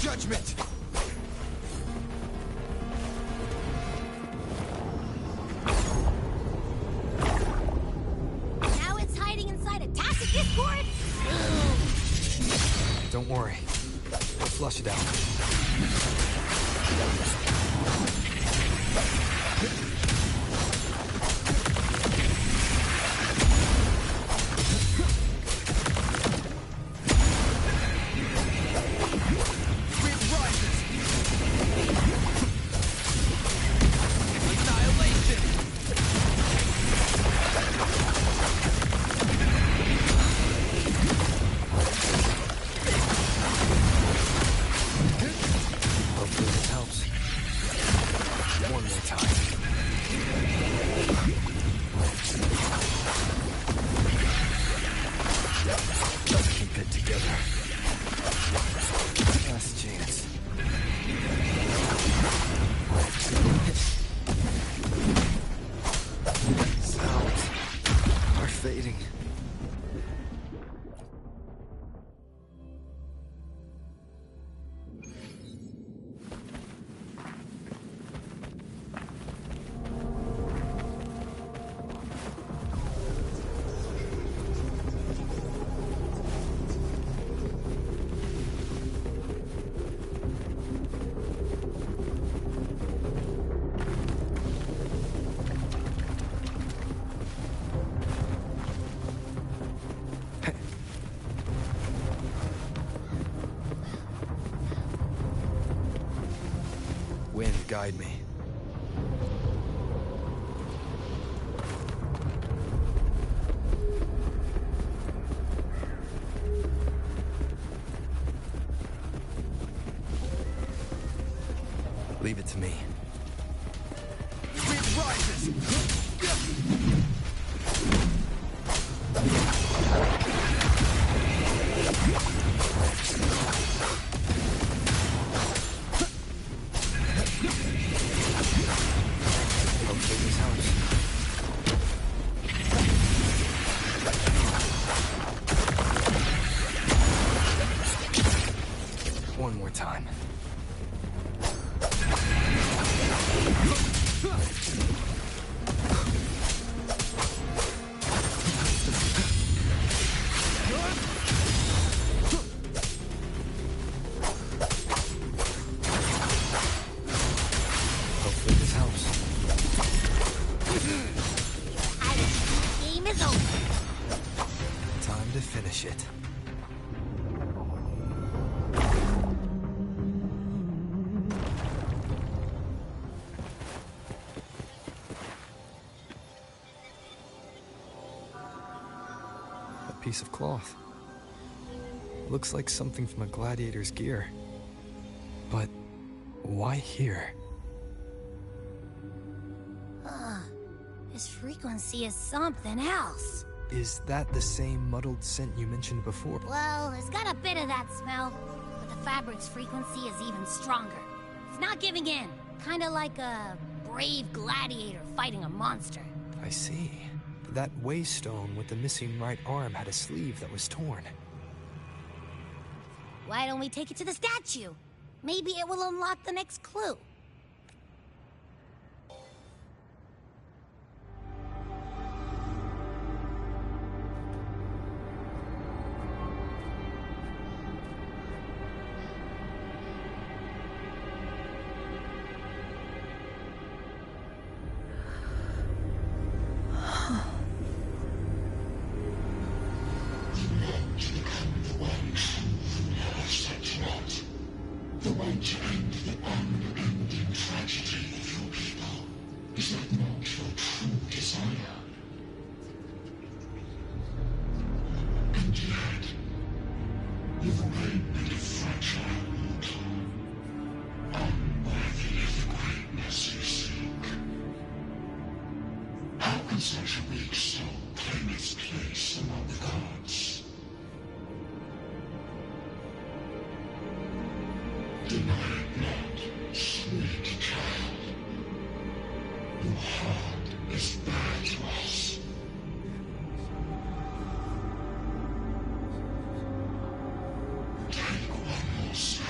judgment! Now it's hiding inside a tacit discord? Don't worry. We'll flush it out. Wind, guide me. Leave it to me. Wind rises! One more time. Hopefully this helps. Game is over. Time to finish it. Piece of cloth. Looks like something from a gladiator's gear. But why here? This frequency is something else. Is that the same muddled scent you mentioned before? Well, it's got a bit of that smell, but the fabric's frequency is even stronger. It's not giving in. Kinda like a brave gladiator fighting a monster. I see. That waystone with the missing right arm had a sleeve that was torn. Why don't we take it to the statue? Maybe it will unlock the next clue. Such a weak soul claim its place among the gods. Deny it not, sweet child. Your heart is bare to us. Take one more step,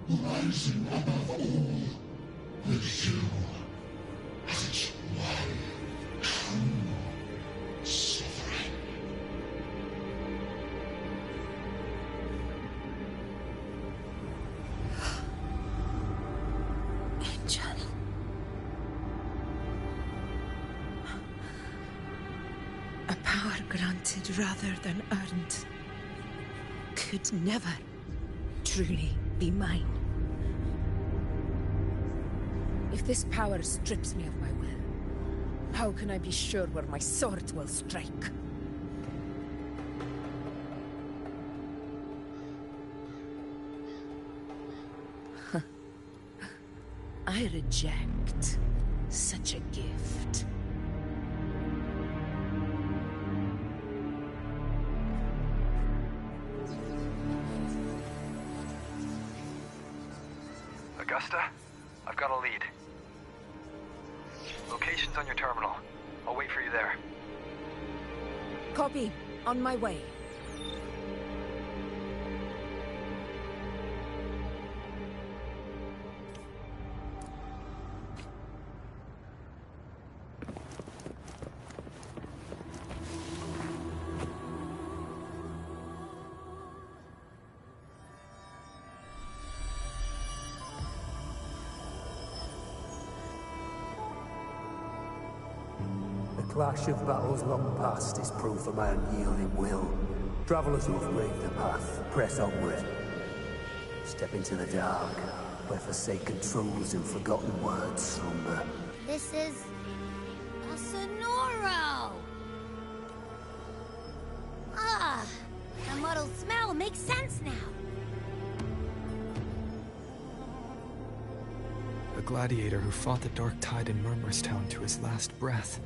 rising above all, with you as its one true sovereign. Angel. A power granted rather than earned could never truly be mine. If this power strips me of my will, how can I be sure where my sword will strike? I reject such a gift. Augusta, I've got a lead. Location's on your terminal. I'll wait for you there. Copy. On my way. The clash of battles long past is proof of my unyielding will. Travelers who have braved the path, press onward. Step into the dark, where forsaken truths and forgotten words slumber. This is... a Sonoro! Ah, the muddled smell makes sense now. A gladiator who fought the Dark Tide in Murmurstown to his last breath.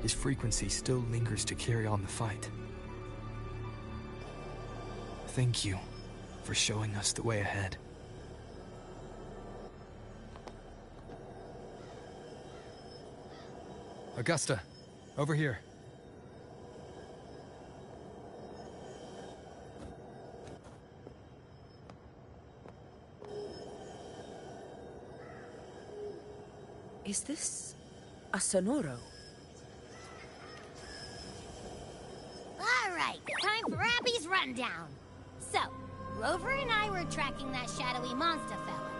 His frequency still lingers to carry on the fight. Thank you for showing us the way ahead. Augusta, over here. Is this a Sonoro? All right, time for Abby's rundown. So, Rover and I were tracking that shadowy monster fella.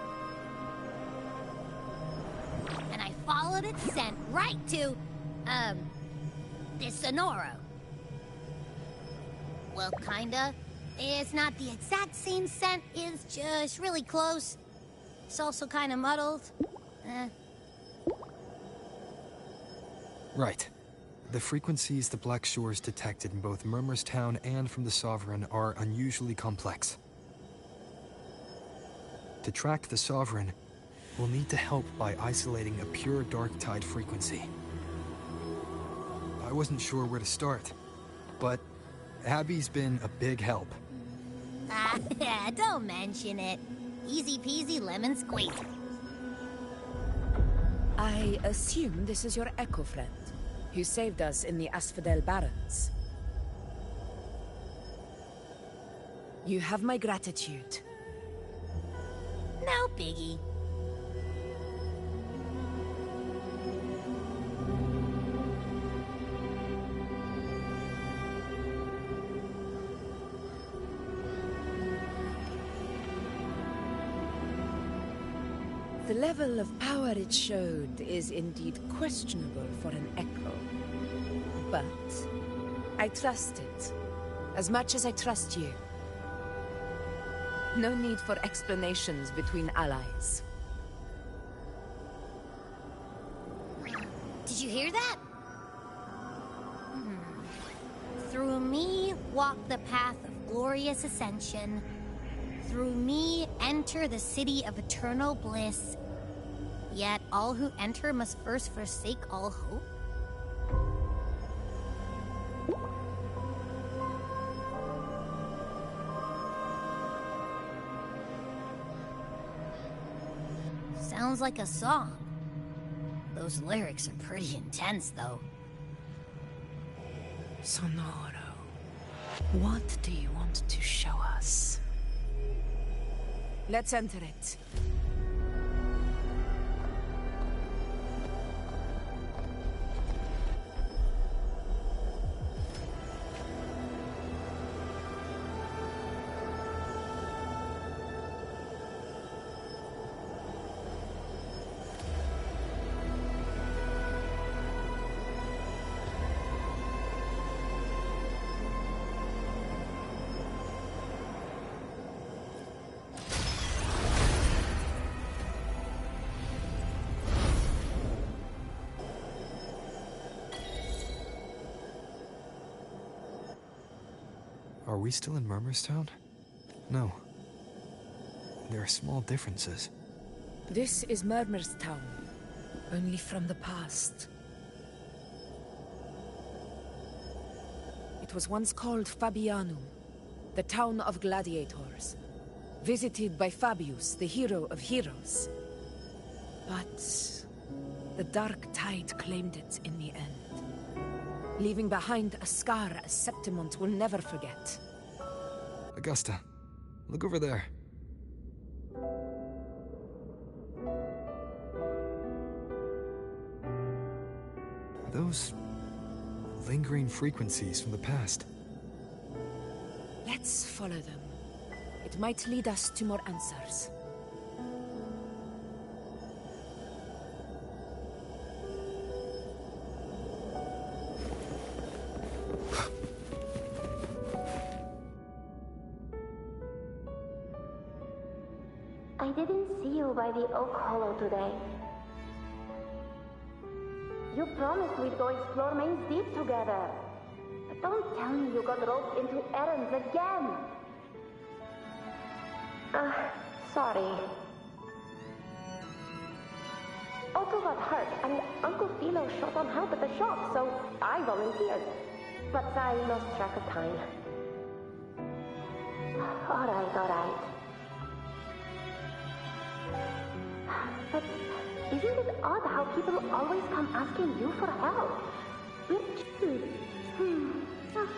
And I followed its scent right to, this Sonoro. Well, kinda. It's not the exact same scent, it's just really close. It's also kinda muddled. Right. The frequencies the Black Shores detected in both Murmurstown and from the Sovereign are unusually complex. To track the Sovereign, we'll need to help by isolating a pure Dark Tide frequency. I wasn't sure where to start, but Abby's been a big help. Don't mention it. Easy peasy lemon squeezy. I assume this is your Echo friend, who saved us in the Asphodel Barrens. You have my gratitude. No biggie. The level of power it showed is indeed questionable for an Echo. But I trust it, as much as I trust you. No need for explanations between allies. Did you hear that? Through me walk the path of glorious ascension. Through me enter the city of eternal bliss. Yet all who enter must first forsake all hope. Sounds like a song. Those lyrics are pretty intense, though. Sonoro, what do you want to show us? Let's enter it. Are we still in Murmurstown? No. There are small differences. This is Murmurstown, only from the past. It was once called Fabianum, the town of gladiators, visited by Fabius, the hero of heroes. But the dark tide claimed it in the end, leaving behind a scar Septimont will never forget. Augusta, look over there. Those lingering frequencies from the past. Let's follow them. It might lead us to more answers. I didn't see you by the Oak Hollow today. You promised we'd go explore Main's Deep together. But don't tell me you got roped into errands again. Sorry. Otto got hurt, and Uncle Philo shot on help at the shop, so I volunteered. But I lost track of time. Alright. But isn't it odd how people always come asking you for help?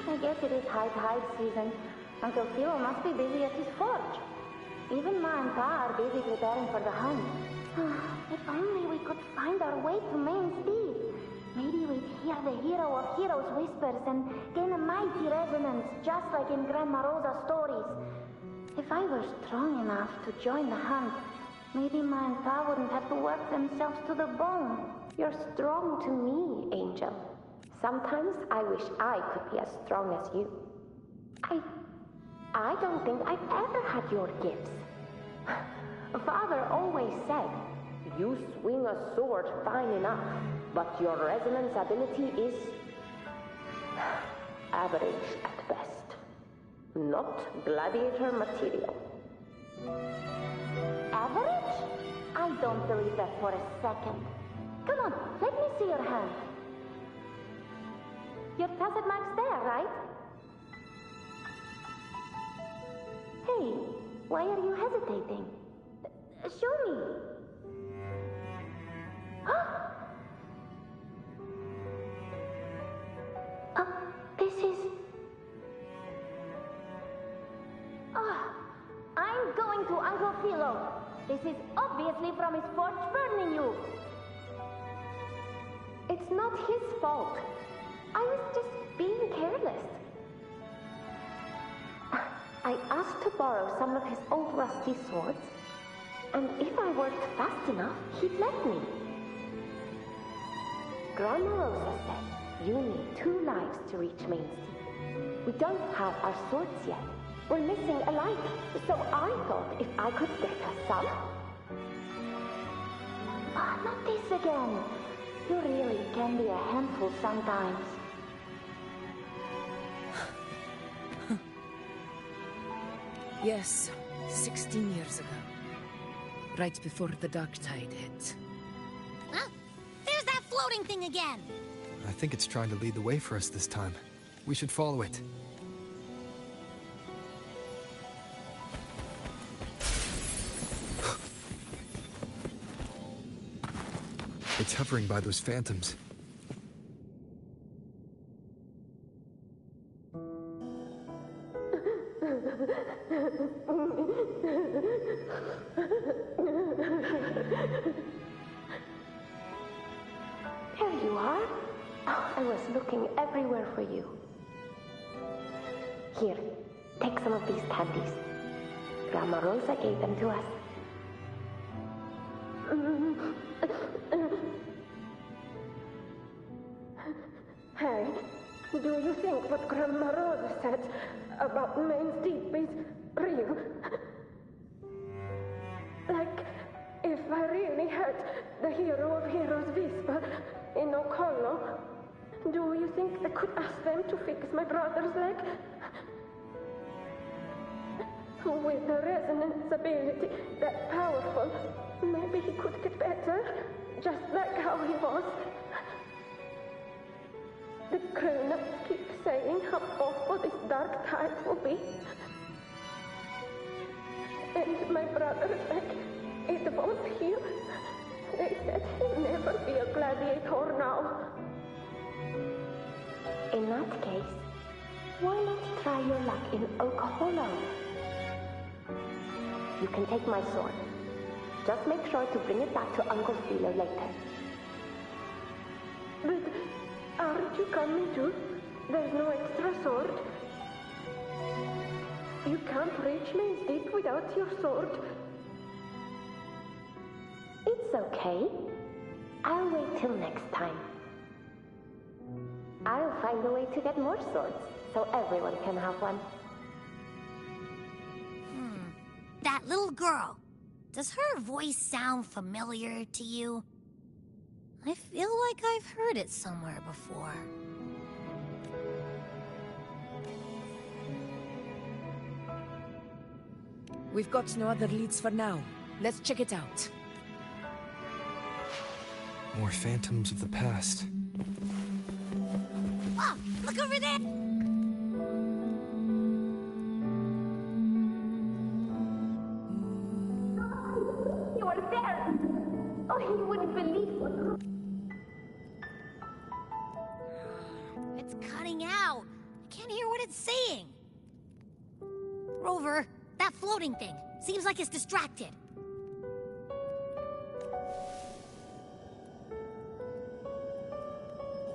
I guess it is high tide season. Uncle Philo must be busy at his forge. Even Ma and Pa are busy preparing for the hunt. If only we could find our way to Main's Deep. Maybe we'd hear the hero of heroes whispers and gain a mighty resonance, just like in Grandma Rosa's stories. If I were strong enough to join the hunt, maybe Ma and Pa wouldn't have to work themselves to the bone. You're strong to me, Angel. Sometimes I wish I could be as strong as you. I don't think I've ever had your gifts. Father always said, you swing a sword fine enough, but your resonance ability is average at best. Not gladiator material. Average? I don't believe that for a second. Come on, let me see your hand. Your tacet mark's there, right? Hey, why are you hesitating? Show me. This is... I'm going to Uncle Philo. This is obviously from his forge burning you. It's not his fault. I was just being careless. I asked to borrow some of his old rusty swords, and if I worked fast enough, he'd let me. Grandma Rosa said you need 2 lives to reach Main's Deep. We don't have our swords yet. We're missing a life, so I thought if I could get us some... Not this again. You really can be a handful sometimes. Yes, 16 years ago. Right before the dark tide hit. Huh? There's that floating thing again! I think it's trying to lead the way for us this time. We should follow it. It's hovering by those phantoms. you are? Oh, I was looking everywhere for you. Here, take some of these candies. Grandma Rosa gave them to us. Hey, do you think what Grandma Rosa said about Main's Deep is real? Like, if I really had the hero of heroes whisper in Okolo, do you think I could ask them to fix my brother's leg? With a resonance ability that powerful, maybe he could get better, just like how he was. The grown-ups keep saying how awful this dark tide will be. And my brother's leg, it won't heal. They said he'll never be a gladiator now. In that case, why not try your luck in Oak Hollow? You can take my sword. Just make sure to bring it back to Uncle Philo later. But aren't you coming too? There's no extra sword. You can't reach Main's Deep without your sword. It's okay. I'll wait till next time. I'll find a way to get more swords, so everyone can have one. That little girl. Does her voice sound familiar to you? I feel like I've heard it somewhere before. We've got no other leads for now. Let's check it out. More phantoms of the past. Oh, look over there! You are there! Oh, you wouldn't believe what... It's cutting out. I can't hear what it's saying. Rover, that floating thing. Seems like it's distracted.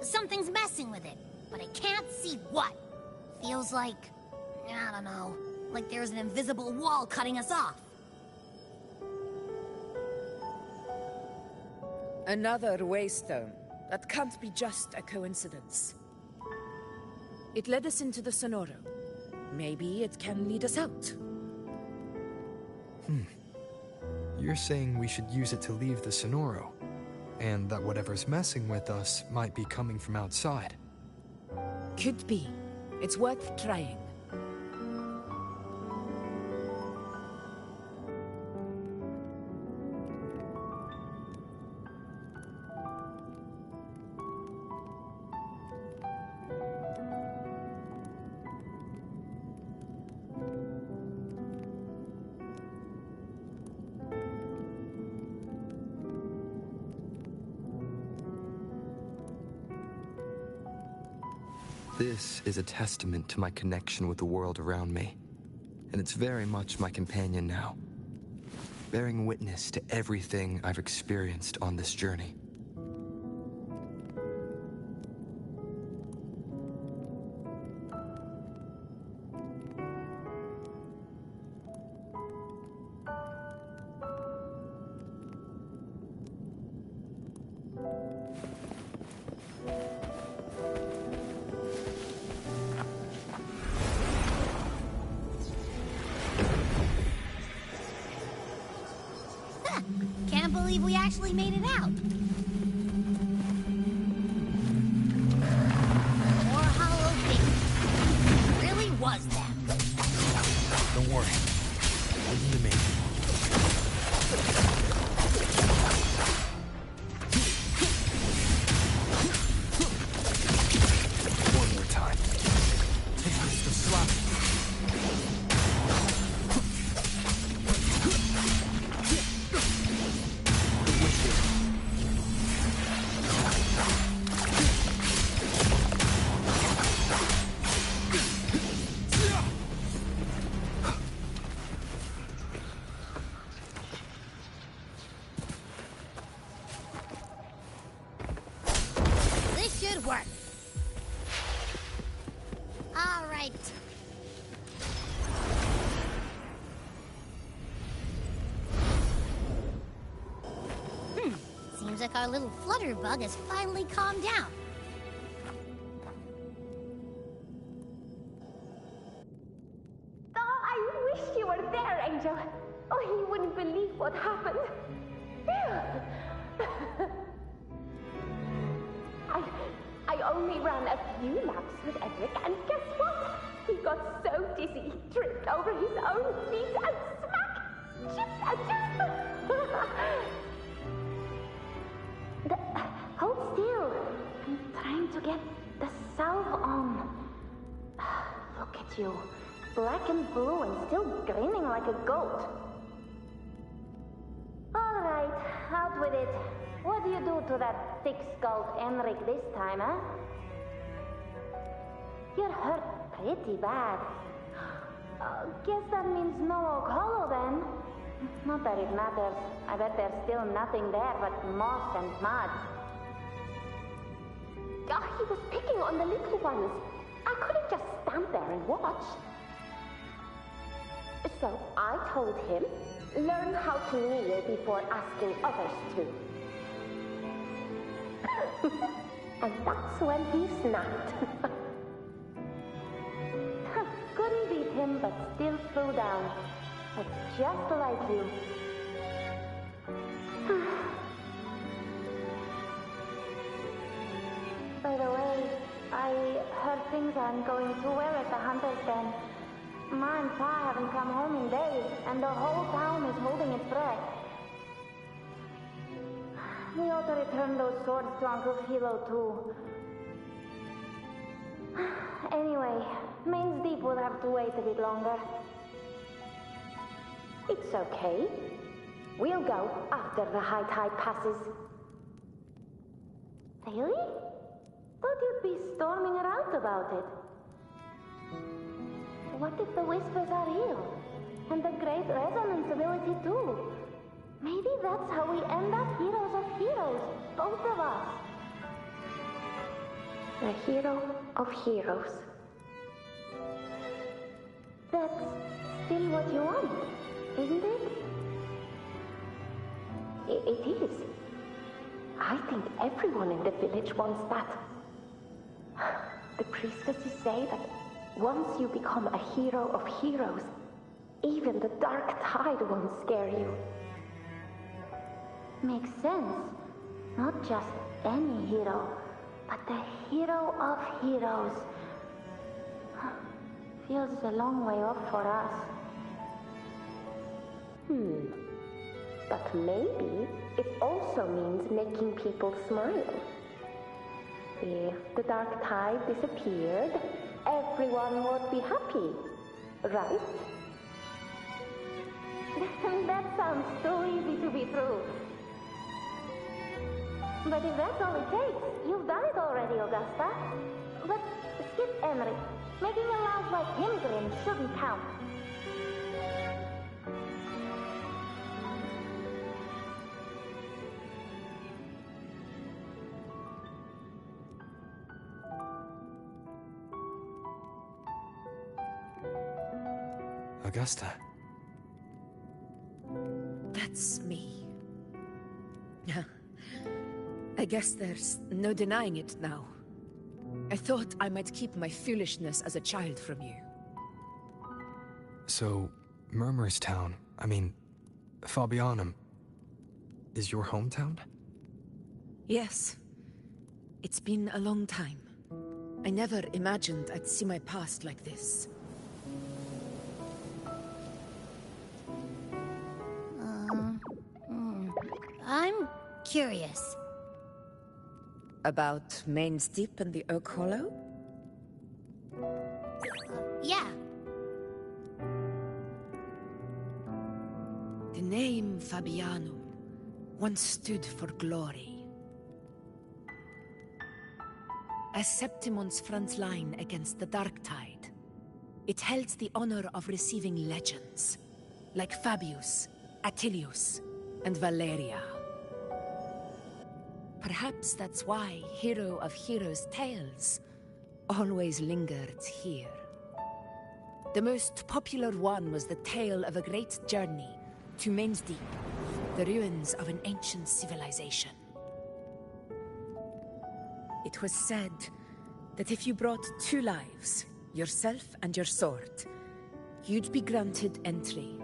Something's messing with it, but I can't see what. Feels like, I don't know, like there's an invisible wall cutting us off. Another waystone. That can't be just a coincidence. It led us into the Sonoro. Maybe it can lead us out. You're saying we should use it to leave the Sonoro, and that whatever's messing with us might be coming from outside. Could be. It's worth trying. This is a testament to my connection with the world around me, and it's very much my companion now, bearing witness to everything I've experienced on this journey. Can't believe we actually made it out. More hollow things. It really was them. Don't worry. Listen to me. One more time. It's the slap. Good work! All right. Seems like our little flutterbug has finally calmed down. Oh, I wish you were there, Angel. Oh, you wouldn't believe what happened. I only ran a few laps with Edric, and guess what? He got so dizzy, he tripped over his own feet and smack! Chipped a tooth! Hold still. I'm trying to get the salve on. Look at you. Black and blue and still grinning like a goat. All right, out with it. What do you do to that thick-skulled Enric this time, huh? You're hurt pretty bad. Guess that means no Oak Hollow then. Not that it matters. I bet there's still nothing there but moss and mud. He was picking on the little ones. I couldn't just stand there and watch. So I told him, learn how to kneel before asking others to. And that's when he snapped. Couldn't beat him, but still flew down. But just like you. By the way, I heard things aren't going too well at the Hunter's Den. Ma and Pa haven't come home in days, and the whole town is holding its breath. We ought to return those swords to Uncle Philo, too. Anyway, Main's Deep will have to wait a bit longer. It's okay. We'll go after the high tide passes. Really? Thought you'd be storming around about it. What if the whispers are real? And the great resonance ability too? Maybe that's how we end up heroes of heroes, both of us. The hero of heroes. That's still what you want, isn't it? It is. I think everyone in the village wants that. The priestesses say that once you become a hero of heroes, even the dark tide won't scare you. Makes sense. Not just any hero, but the hero of heroes. Feels a long way off for us. But maybe it also means making people smile. If the dark tide disappeared, everyone would be happy, right? That sounds too easy to be true. But if that's all it takes, you've done it already, Augusta. But skip Emmerich. Making a louse like him grin shouldn't count. Augusta. That's me. I guess there's no denying it now. I thought I might keep my foolishness as a child from you. So, Murmurstown, Fabianum, is your hometown? Yes. It's been a long time. I never imagined I'd see my past like this. I'm curious. About Main's Deep and the Oak Hollow? Yeah. The name Fabianum once stood for glory. As Septimon's front line against the Dark Tide, it held the honor of receiving legends, like Fabius, Attilius, and Valeria. perhaps that's why Hero of Heroes tales always lingered here. The most popular one was the tale of a great journey to Main's Deep, the ruins of an ancient civilization. It was said that if you brought 2 lives, yourself and your sword, you'd be granted entry.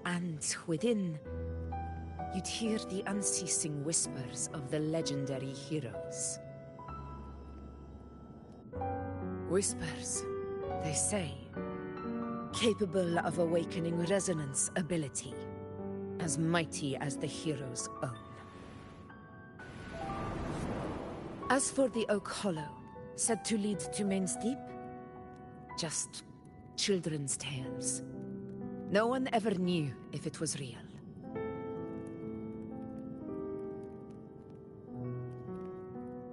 And within, you'd hear the unceasing whispers of the legendary heroes. Whispers, they say, capable of awakening resonance ability, as mighty as the hero's own. As for the Oak Hollow, said to lead to Main's Deep, just children's tales. No one ever knew if it was real.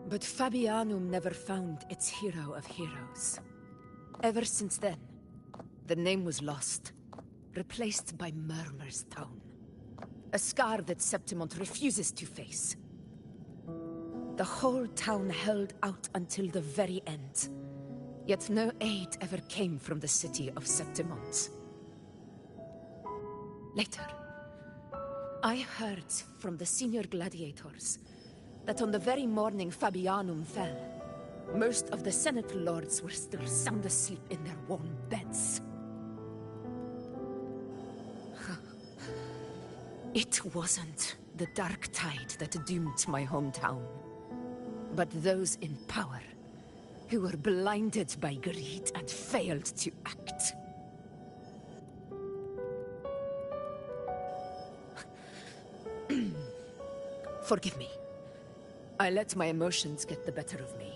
But Fabianum never found its hero of heroes. Ever since then, the name was lost, replaced by Murmur's tone. A scar that Septimont refuses to face. The whole town held out until the very end, yet no aid ever came from the city of Septimont. Later, I heard from the senior gladiators that on the very morning Fabianum fell, most of the Senate lords were still sound asleep in their warm beds. It wasn't the dark tide that doomed my hometown, but those in power who were blinded by greed and failed to act. Forgive me. I let my emotions get the better of me.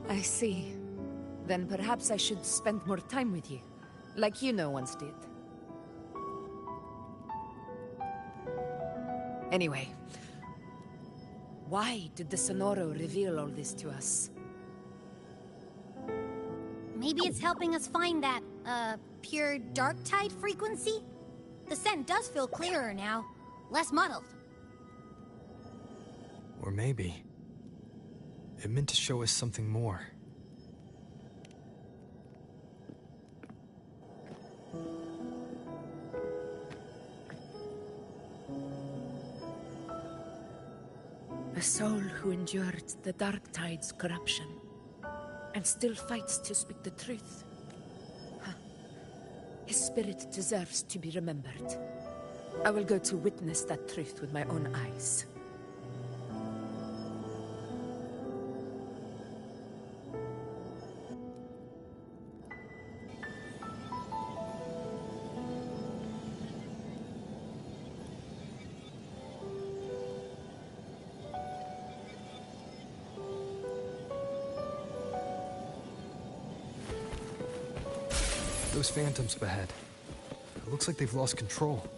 I see. Then perhaps I should spend more time with you, like Yuno once did. Anyway, why did the Sonoro reveal all this to us? Maybe it's helping us find that, pure dark tide frequency? The scent does feel clearer now, less muddled. Or maybe it meant to show us something more. A soul who endured the Dark Tide's corruption, and still fights to speak the truth. Huh. His spirit deserves to be remembered. I will go to witness that truth with my own eyes. Those phantoms up ahead. It looks like they've lost control.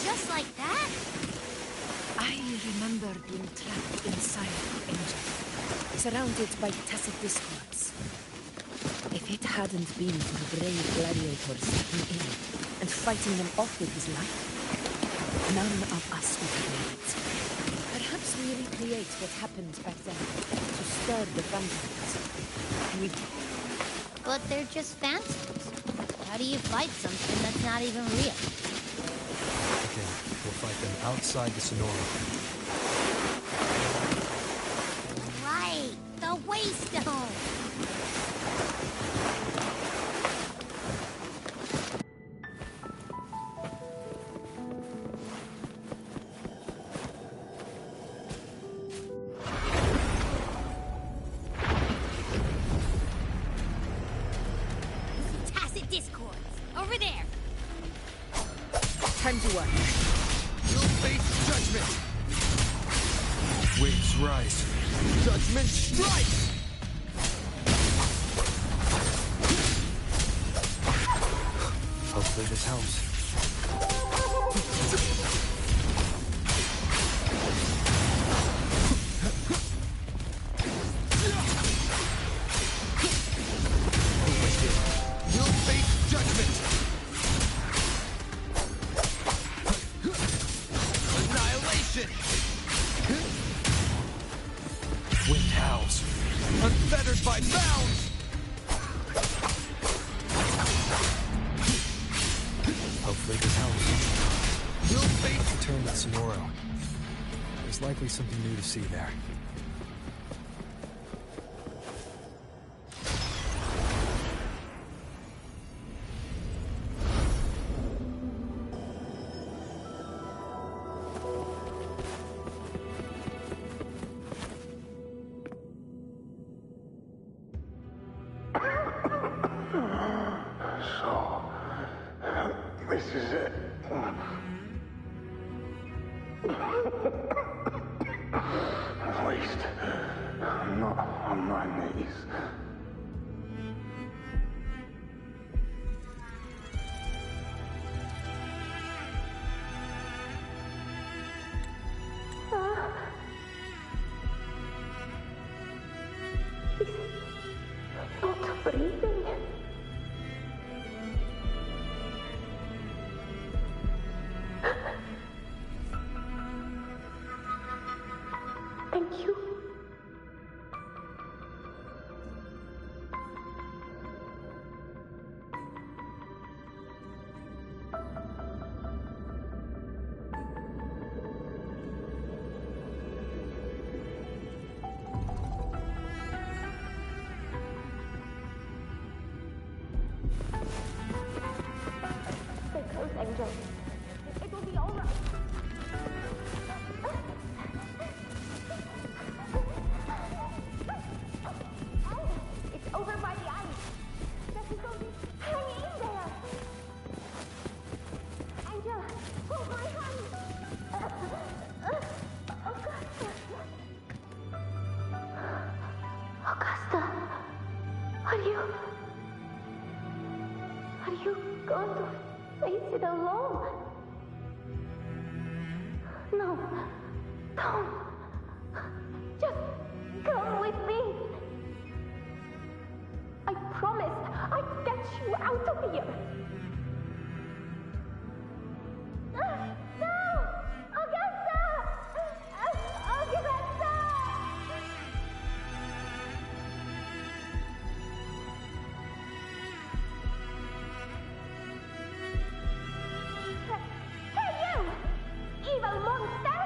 Just like that? I remember being trapped inside surrounded by tacit discords. If it hadn't been for the brave gladiator stepping in and fighting them off with his life, none of us would have made it. Perhaps we recreate what happened back then to stir the vampires. But they're just phantoms. How do you fight something that's not even real? Okay, we'll fight them outside the Sonora. Right, the Waystone! Tacit discords! Over there! Time to work. You'll face judgment! Waves rise. Judgment strikes! Hopefully this helps. You'll face judgment! Annihilation! Wind howls, unfettered by bounds! Hopefully this helps. You'll face return to Sonoro. There's likely something new to see there. So, this is it. At least, I'm not on my knees. Not breathing. Thank you. Stay close, Angel. It will be all right. It's over by the ice. Just hang in there. Angel, hold my hand. Augusta, are you going to face it alone? No, don't. Just come with me. I promised I'd get you out of here. No! Augusta! Augusta! Hey, you! Evil monster!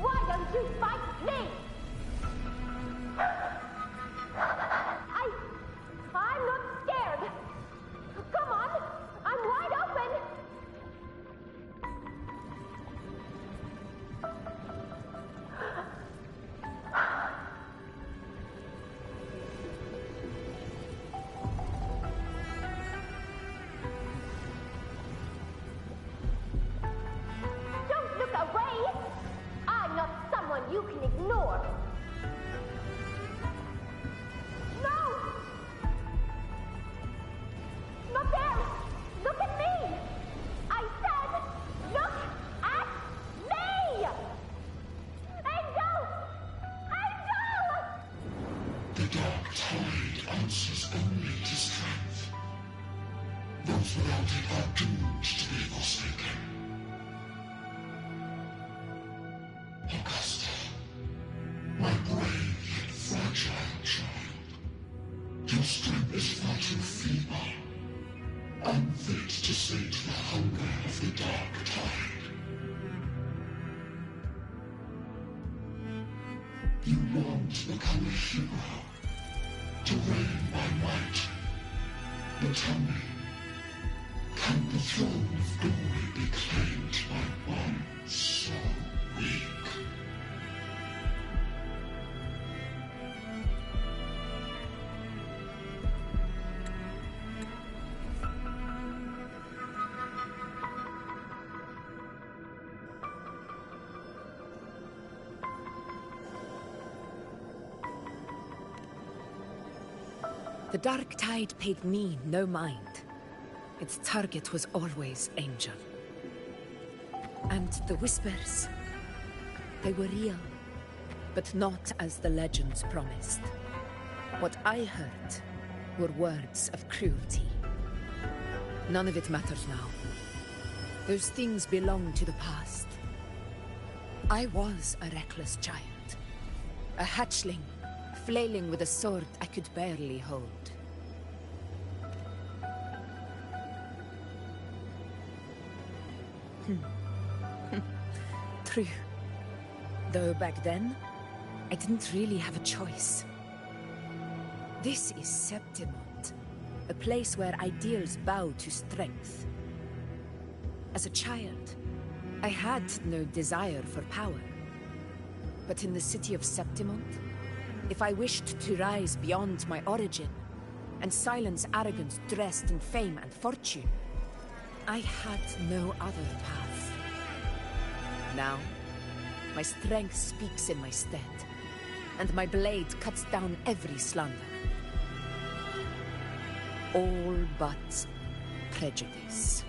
Why don't you fight me? I'm not scared. Come on, I'm wide open. Don't look away. I'm not someone you can ignore. No! Not there! Look at me! I said, look at me! Angel! The dark tide answers only to strength. Those without it are doomed to be forsaken. Augusta, my brave yet fragile child, your strength is far too feeble, unfit to sate the hunger of the dark tide. You long to become a hero, to reign by might. But tell me, can the throne of glory be claimed by one so weak? The dark tide paid me no mind. Its target was always Angel. And the whispers, they were real, but not as the legends promised. What I heard were words of cruelty. None of it matters now. Those things belong to the past. I was a reckless child, a hatchling, flailing with a sword I could barely hold. True. Though back then, I didn't really have a choice. This is Septimont, a place where ideals bow to strength. As a child, I had no desire for power. But in the city of Septimont, if I wished to rise beyond my origin and silence arrogance dressed in fame and fortune, I had no other path. Now, my strength speaks in my stead, and my blade cuts down every slander. All but prejudice.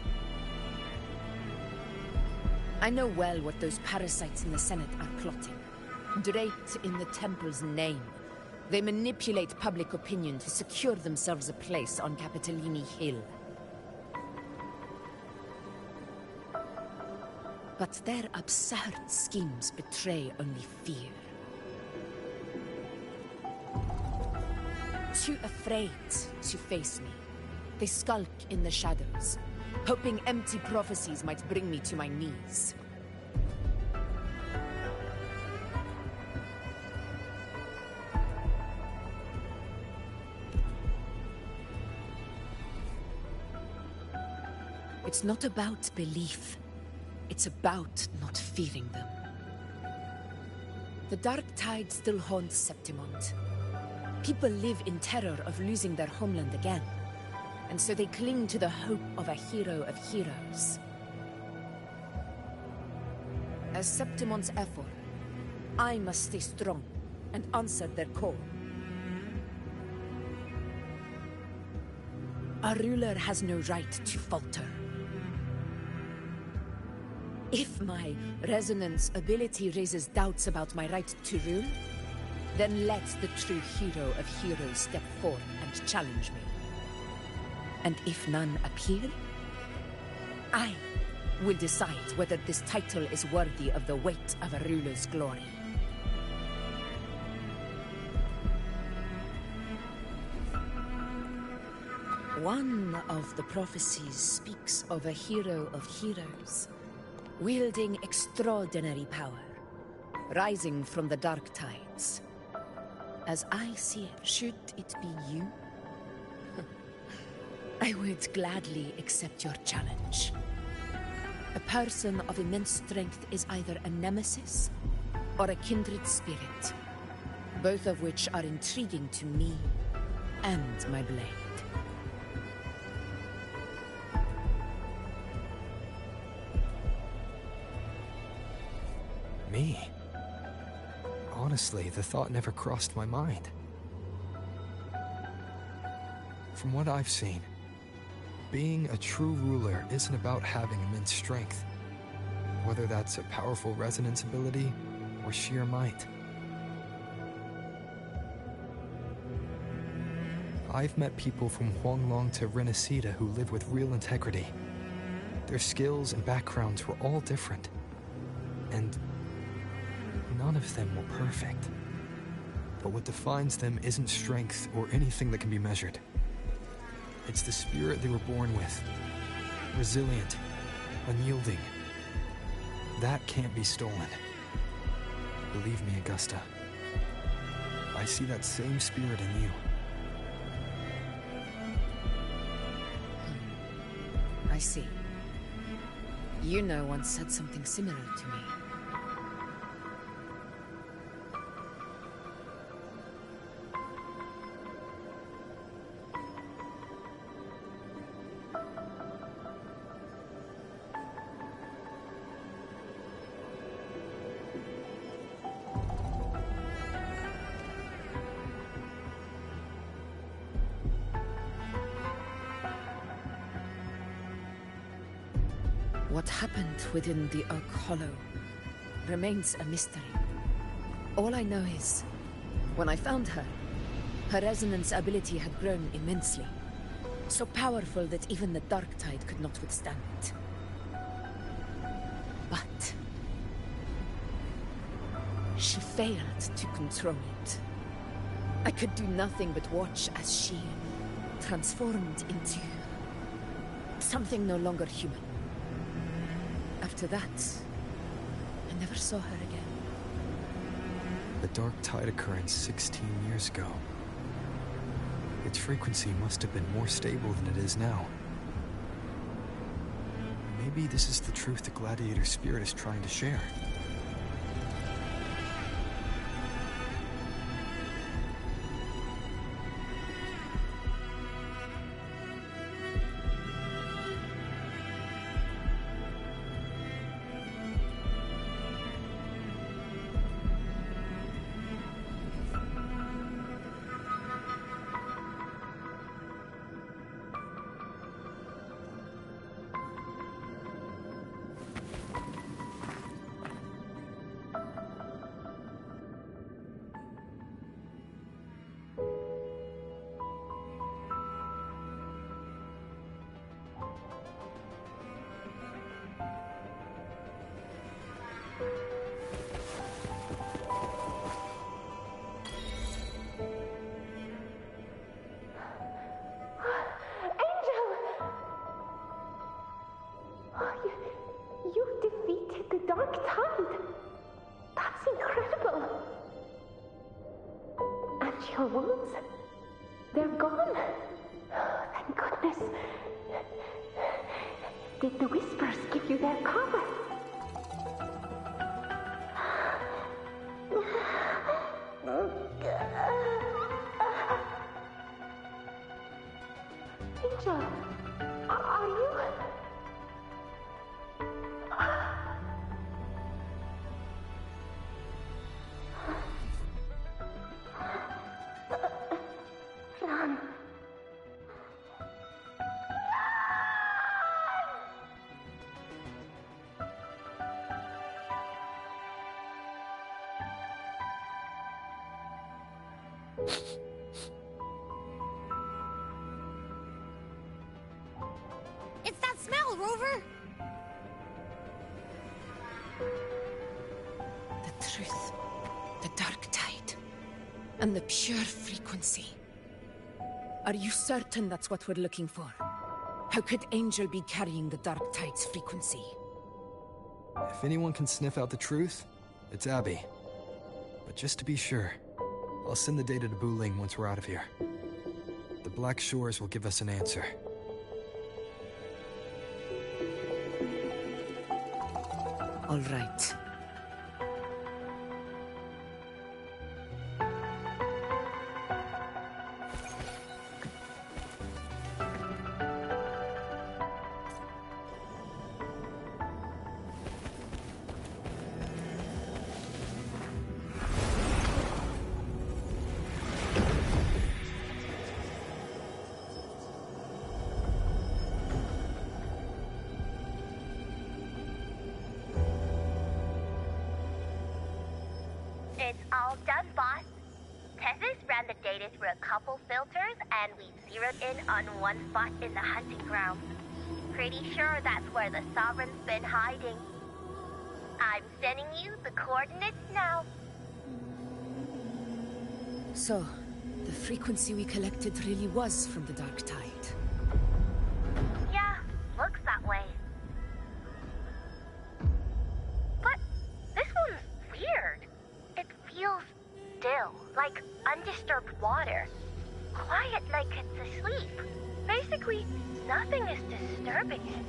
I know well what those parasites in the Senate are plotting. Draped in the Temple's name, they manipulate public opinion to secure themselves a place on Capitolini Hill. But their absurd schemes betray only fear. Too afraid to face me, they skulk in the shadows, hoping empty prophecies might bring me to my knees. It's not about belief. It's about not fearing them. The dark tide still haunts Septimont. People live in terror of losing their homeland again, and so they cling to the hope of a hero of heroes. As Septimont's effort, I must stay strong and answer their call. A ruler has no right to falter. If my resonance ability raises doubts about my right to rule, then let the true hero of heroes step forth and challenge me. And if none appear, I will decide whether this title is worthy of the weight of a ruler's glory. One of the prophecies speaks of a hero of heroes, wielding extraordinary power, rising from the dark tides. As I see it, should it be you? I would gladly accept your challenge. A person of immense strength is either a nemesis or a kindred spirit, both of which are intriguing to me and my blade. Me? Honestly, the thought never crossed my mind. From what I've seen, being a true ruler isn't about having immense strength, whether that's a powerful resonance ability or sheer might. I've met people from Huanglong to Renacida who live with real integrity. Their skills and backgrounds were all different. And none of them were perfect. But what defines them isn't strength or anything that can be measured. It's the spirit they were born with. Resilient, unyielding. That can't be stolen. Believe me, Augusta. I see that same spirit in you. I see. Yuna once said something similar to me. What happened within the Oak Hollow remains a mystery. All I know is, when I found her, her resonance ability had grown immensely. So powerful that even the Dark Tide could not withstand it. But she failed to control it. I could do nothing but watch as she transformed into something no longer human. After that, I never saw her again. The Dark Tide occurrence 16 years ago. Its frequency must have been more stable than it is now. Maybe this is the truth the Gladiator spirit is trying to share. Your wounds? They're gone. Thank goodness. Did the Whispers give you their cover? Angel, are you... It's that smell, Rover! The truth, the Dark Tide, and the pure frequency. Are you certain that's what we're looking for? How could Angel be carrying the Dark Tide's frequency? If anyone can sniff out the truth, it's Abby. But just to be sure, I'll send the data to Buling once we're out of here. The Black Shores will give us an answer. All right. It's all done, boss. Tethys ran ran the data through a couple filters, and we zeroed in on one spot in the hunting ground. Pretty sure that's where the Sovereign's been hiding. I'm sending you the coordinates now. So, the frequency we collected really was from the Dark Tide. Yeah, looks that way. But this one's weird. It feels still, like undisturbed water. Quiet like it's asleep. Basically, nothing is disturbing it.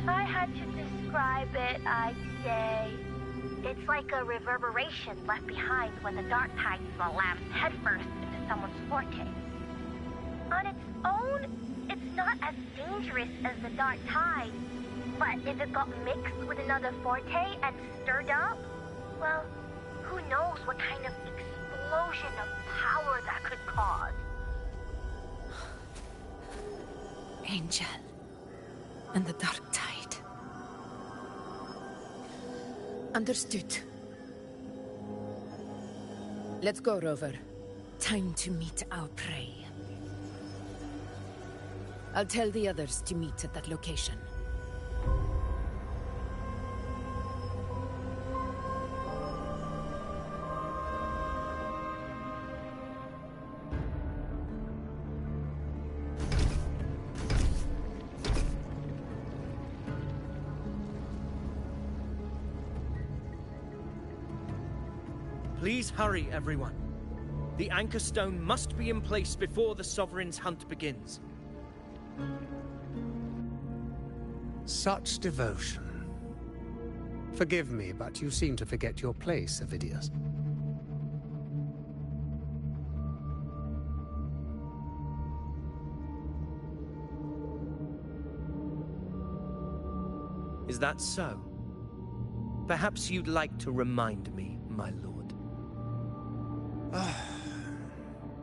If I had to describe it, I'd say it's like a reverberation left behind when the Dark Tide slams headfirst into someone's forte. On its own, it's not as dangerous as the Dark Tide, but if it got mixed with another forte and stirred up, well, who knows what kind of explosion of power that could cause. Angel and the Dark Tide. Understood. Let's go, Rover. Time to meet our prey. I'll tell the others to meet at that location. Please hurry, everyone. The anchor stone must be in place before the Sovereign's hunt begins. Such devotion. Forgive me, but you seem to forget your place, Avidius. Is that so? Perhaps you'd like to remind me, my lord.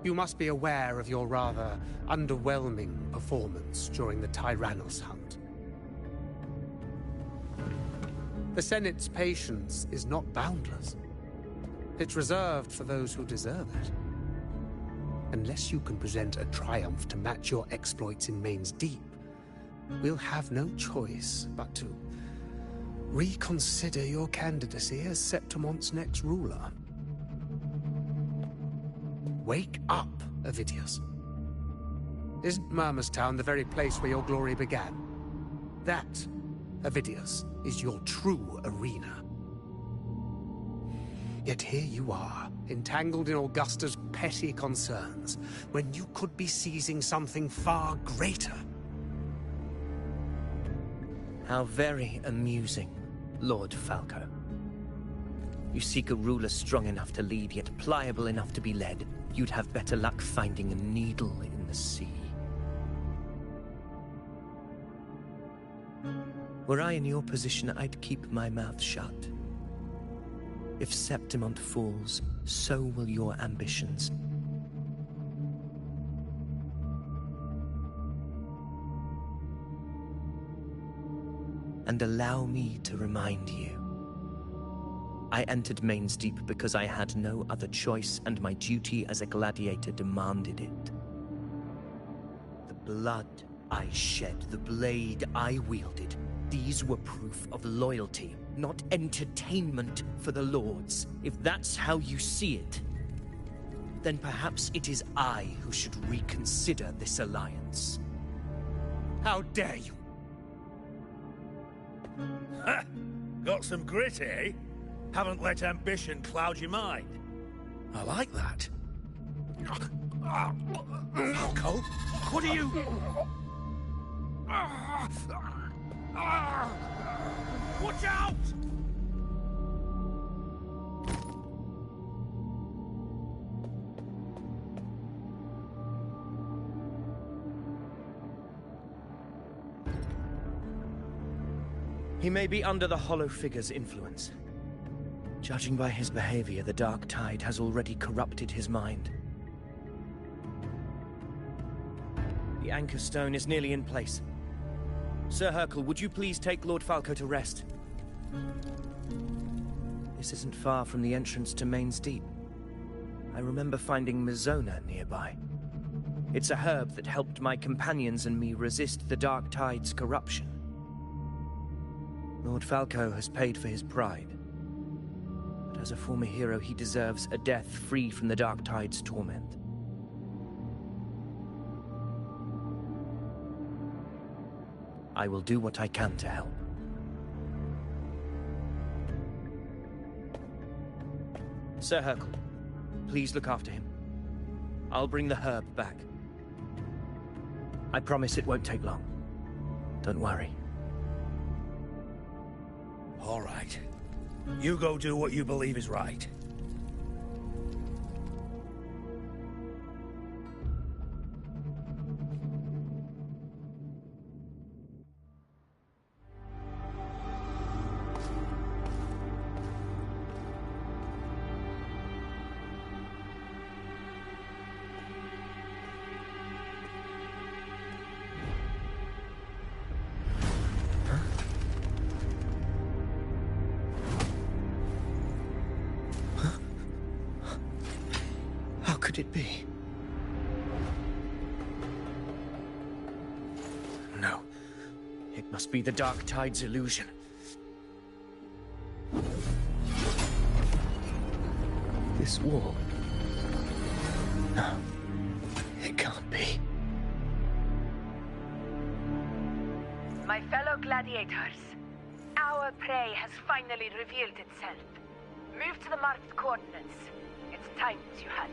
You must be aware of your rather underwhelming performance during the Tyrannus hunt. The Senate's patience is not boundless. It's reserved for those who deserve it. Unless you can present a triumph to match your exploits in Main's Deep, we'll have no choice but to reconsider your candidacy as Septimont's next ruler. Wake up, Avidius. Isn't Murmustown the very place where your glory began? That, Avidius, is your true arena. Yet here you are, entangled in Augusta's petty concerns, when you could be seizing something far greater. How very amusing, Lord Falco. You seek a ruler strong enough to lead, yet pliable enough to be led. You'd have better luck finding a needle in the sea. Were I in your position, I'd keep my mouth shut. If Septimont falls, so will your ambitions. And allow me to remind you. I entered Main's Deep because I had no other choice, and my duty as a gladiator demanded it. The blood I shed, the blade I wielded, these were proof of loyalty, not entertainment for the Lords. If that's how you see it, then perhaps it is I who should reconsider this alliance. How dare you! Ha! Got some grit, eh? Haven't let ambition cloud your mind. I like that. Falco, what are you... Watch out! He may be under the Hollow Figure's influence. Judging by his behavior, the Dark Tide has already corrupted his mind. The anchor stone is nearly in place. Sir Hercule, would you please take Lord Falco to rest? This isn't far from the entrance to Main's Deep. I remember finding Mizona nearby. It's a herb that helped my companions and me resist the Dark Tide's corruption. Lord Falco has paid for his pride. But as a former hero, he deserves a death free from the Dark Tide's torment. I will do what I can to help. Sir Hercule, please look after him. I'll bring the herb back. I promise it won't take long. Don't worry. All right. You go do what you believe is right. How could it be? No. It must be the Dark Tide's illusion. This wall... No. It can't be. My fellow gladiators, our prey has finally revealed itself. Move to the marked coordinates. It's time to hunt.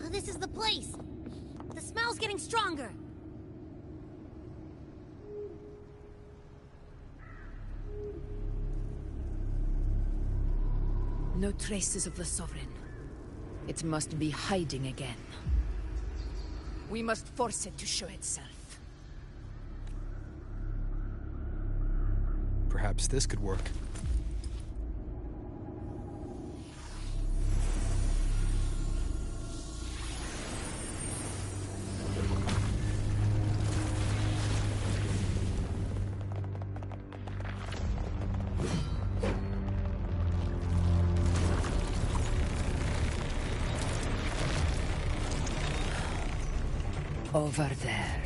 This is the place! The smell's getting stronger! No traces of the Sovereign. It must be hiding again. We must force it to show itself. Perhaps this could work. Over there.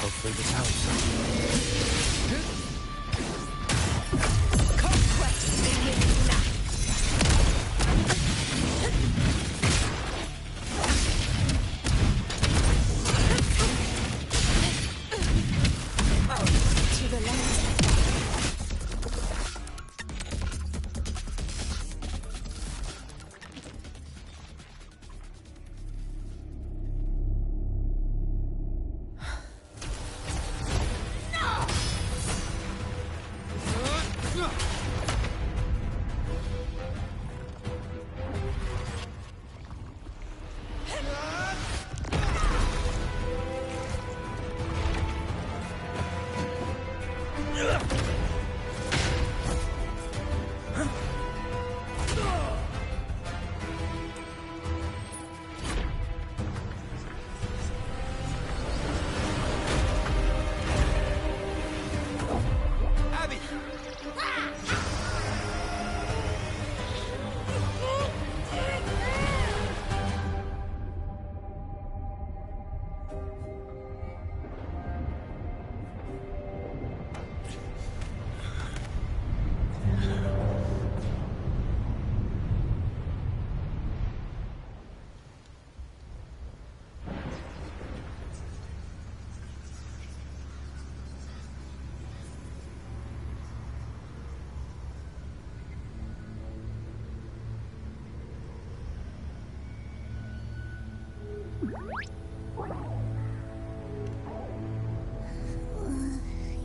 Hopefully this helps. No!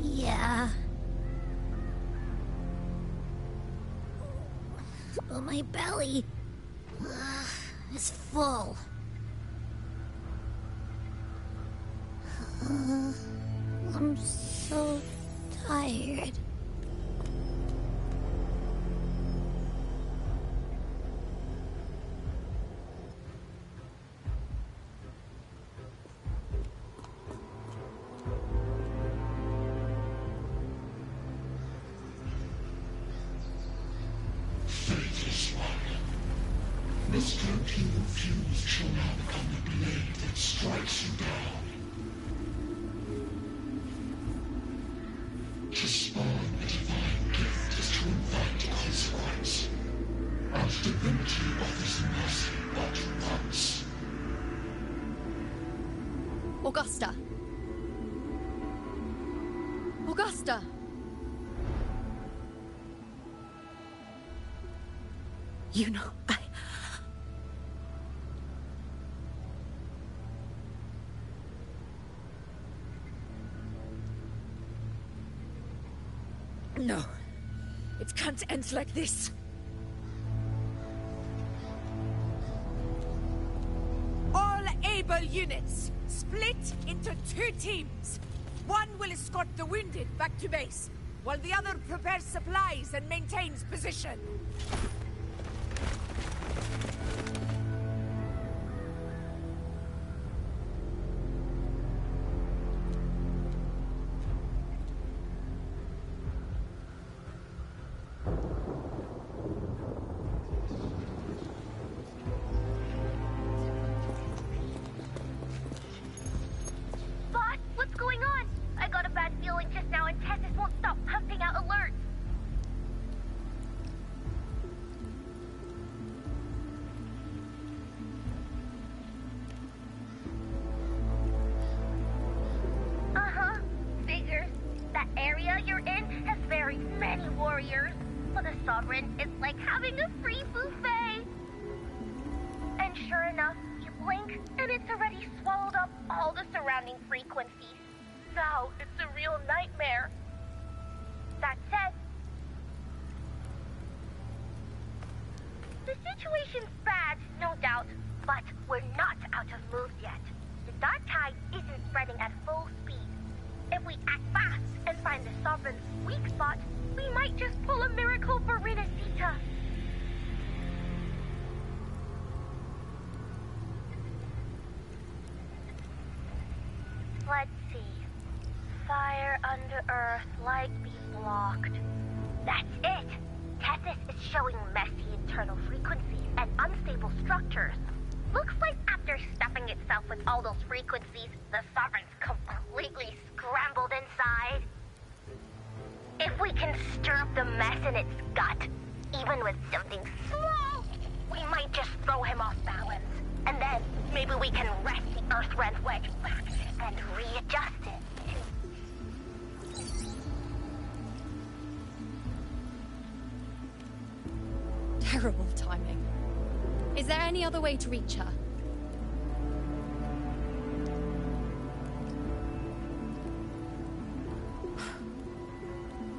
Yeah. But my belly is full. I'm so tired. Faithless one. The strength you refuse shall now become the blade that strikes you down. To spawn a divine gift is to invite consequence. And divinity offers mercy but once. Augusta! Augusta! You know, No. It can't end like this. All able units, split into 2 teams. One will escort the wounded back to base, while the other prepares supplies and maintains position. Boss, what's going on? I got a bad feeling just now and Tessus won't stop pumping out alerts. Uh-huh. Figures. That area you're in has very many warriors. For the Sovereign, it's like having a free buffet. And sure enough, you blink, and it's already swallowed up all the surrounding frequencies. Now, it's a real nightmare. That said, the situation's bad, no doubt, but we're not out of moves yet. The dark tide isn't spreading at full speed. If we act fast and find the Sovereign's weak spot, we might just pull a miracle for Renacita. Let's see. Fire under earth, light be blocked. That's it! Tessus is showing messy internal frequencies and unstable structures. Looks like after stuffing itself with all those frequencies, the Sovereign's completely scrambled inside. If we can stir up the mess in its gut, even with something small, we might just throw him off balance. And then maybe we can wrest the Earth-rent wedge back and readjust it. terrible timing. Is there any other way to reach her?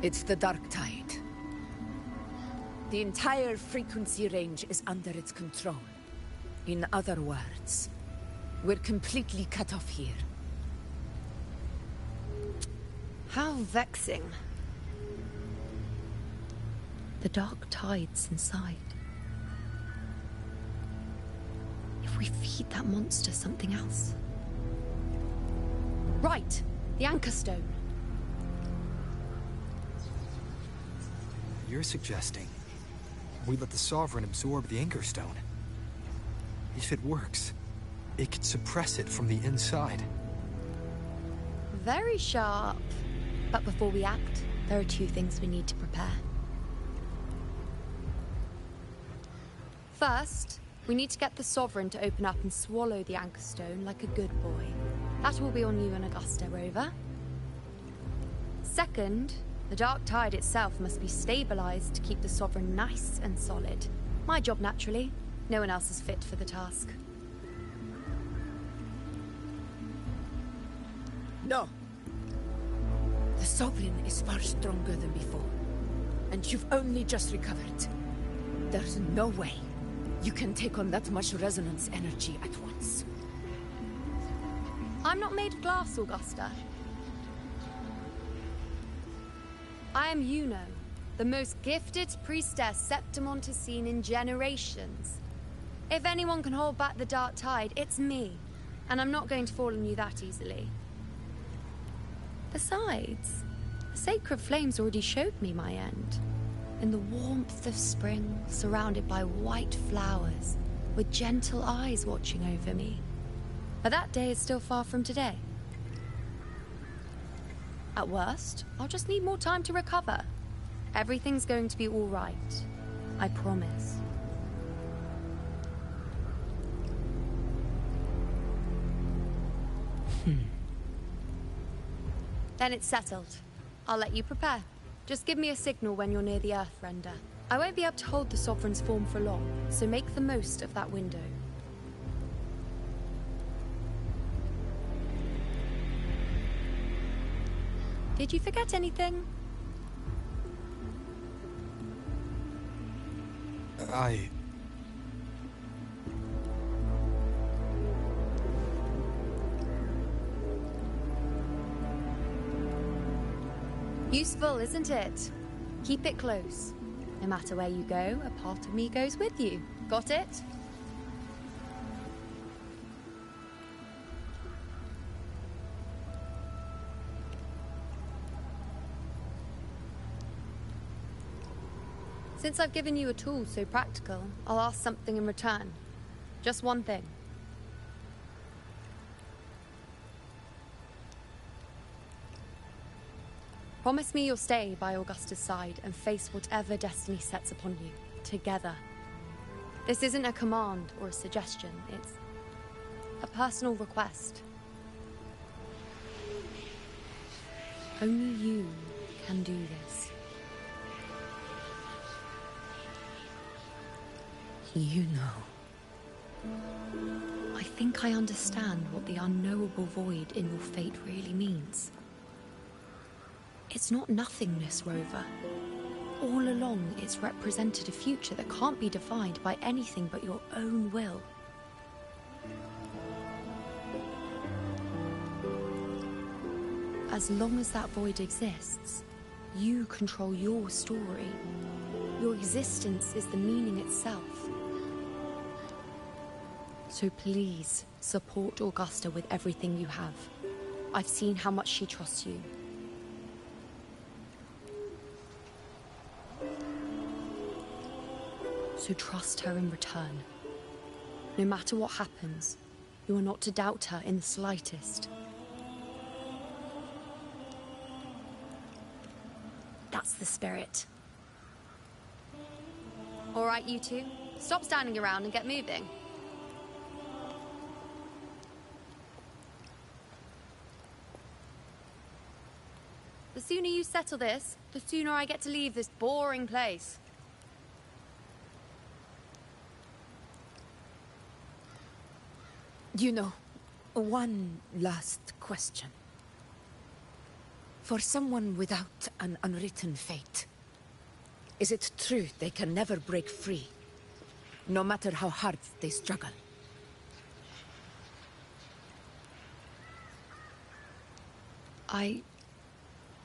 It's the dark tide. The entire frequency range is under its control. In other words, we're completely cut off here. How vexing. The dark tide's inside. If we feed that monster something else. Right, the Anchor Stone. You're suggesting we let the Sovereign absorb the Anchor Stone. If it works, it could suppress it from the inside. Very sharp. But before we act, there are two things we need to prepare. First, we need to get the Sovereign to open up and swallow the Anchor Stone like a good boy. That will be on you and Augusta, Rover. Second, the dark tide itself must be stabilized to keep the Sovereign nice and solid. My job, naturally. No one else is fit for the task. No. The Sovereign is far stronger than before. And you've only just recovered. There's no way you can take on that much resonance energy at once. I'm not made of glass, Augusta. I am Yuno, the most gifted priestess Septimont has seen in generations. If anyone can hold back the dark tide, it's me. And I'm not going to fall on you that easily. Besides, the sacred flames already showed me my end. In the warmth of spring, surrounded by white flowers, with gentle eyes watching over me. But that day is still far from today. At worst, I'll just need more time to recover. Everything's going to be all right. I promise. Then it's settled. I'll let you prepare. Just give me a signal when you're near the Earthrender. I won't be able to hold the Sovereign's form for long, so make the most of that window. Did you forget anything? Useful, isn't it? Keep it close. No matter where you go, a part of me goes with you. Got it? Since I've given you a tool so practical, I'll ask something in return. Just one thing. Promise me you'll stay by Augusta's side and face whatever destiny sets upon you, together. This isn't a command or a suggestion, it's a personal request. Only you can do this. You know. I think I understand what the unknowable void in your fate really means. It's not nothingness, Rover. All along, it's represented a future that can't be defined by anything but your own will. As long as that void exists, you control your story. Your existence is the meaning itself. So please, support Augusta with everything you have. I've seen how much she trusts you. So trust her in return. No matter what happens, you are not to doubt her in the slightest. That's the spirit. All right, you two. Stop standing around and get moving. The sooner you settle this, the sooner I get to leave this boring place. You know, one last question. For someone without an unwritten fate, is it true they can never break free, no matter how hard they struggle? I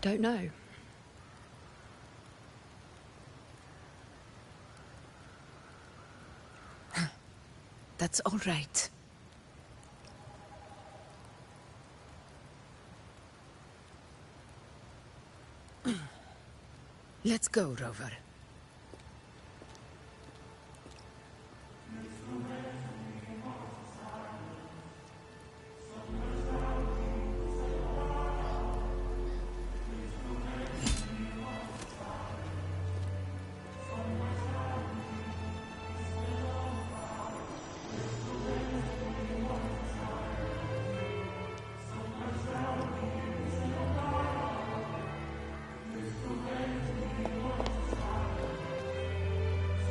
don't know. That's all right. Let's go, Rover.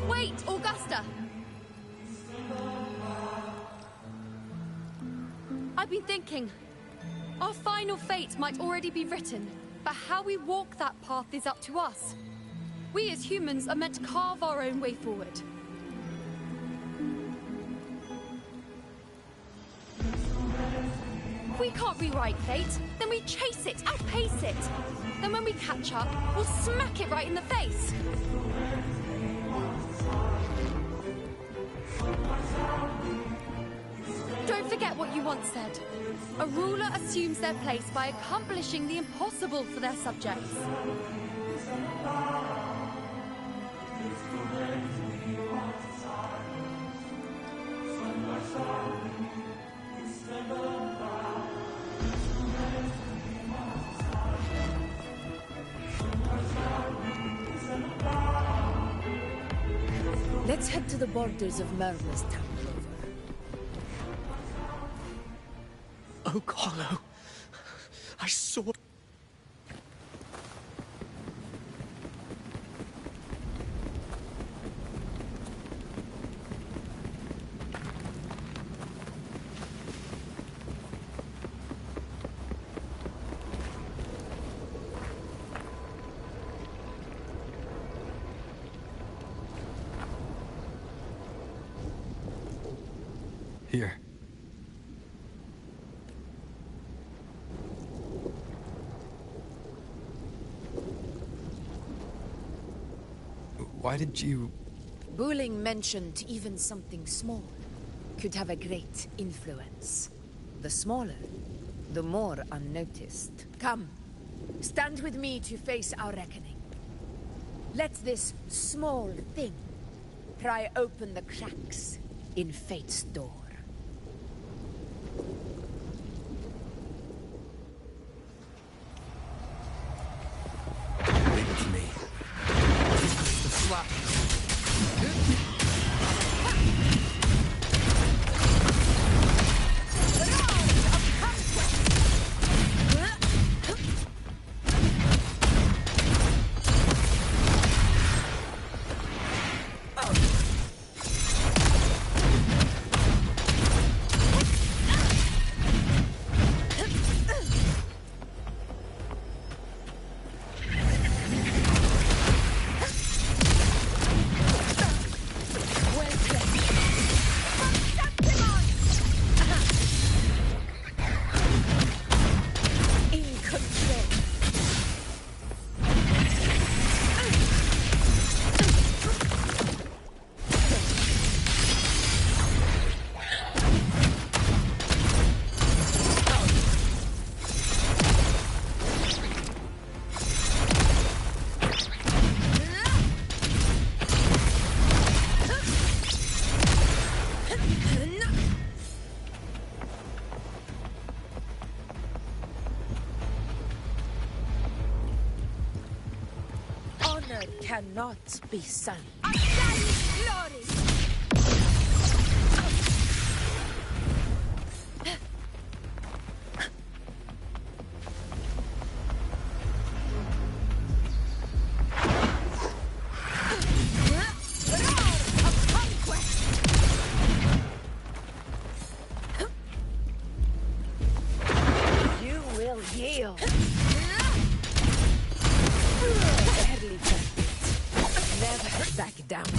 Wait, Augusta! I've been thinking. Our final fate might already be written, but how we walk that path is up to us. We as humans are meant to carve our own way forward. If we can't rewrite fate, then we chase it, outpace it. Then when we catch up, we'll smack it right in the face. Don't forget what you once said. A ruler assumes their place by accomplishing the impossible for their subjects. Let's head to the borders of Murmur's town. Oak Hollow. I saw... Here. Why did you... Buling mentioned even something small could have a great influence. The smaller, the more unnoticed. Come, stand with me to face our reckoning. Let this small thing pry open the cracks in fate's door. Leave it to me. The slap. Cannot be sung. You will yield. Deadly purpose. Never back down.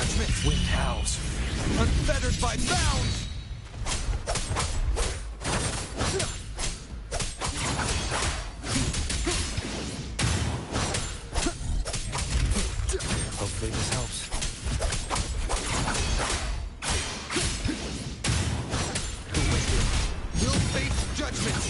judgment! Wind howls, unfettered by bounds! Hopefully this helps. The wicked will face judgment!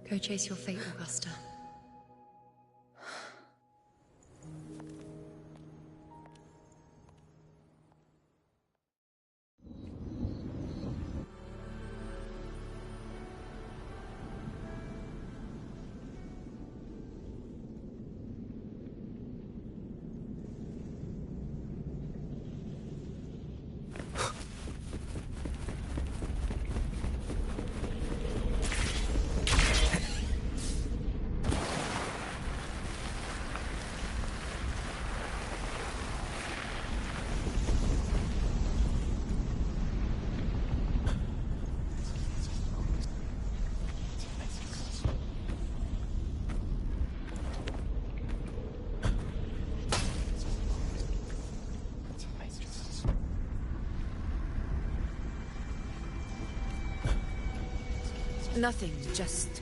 Go chase your fate, Augusta. Nothing, just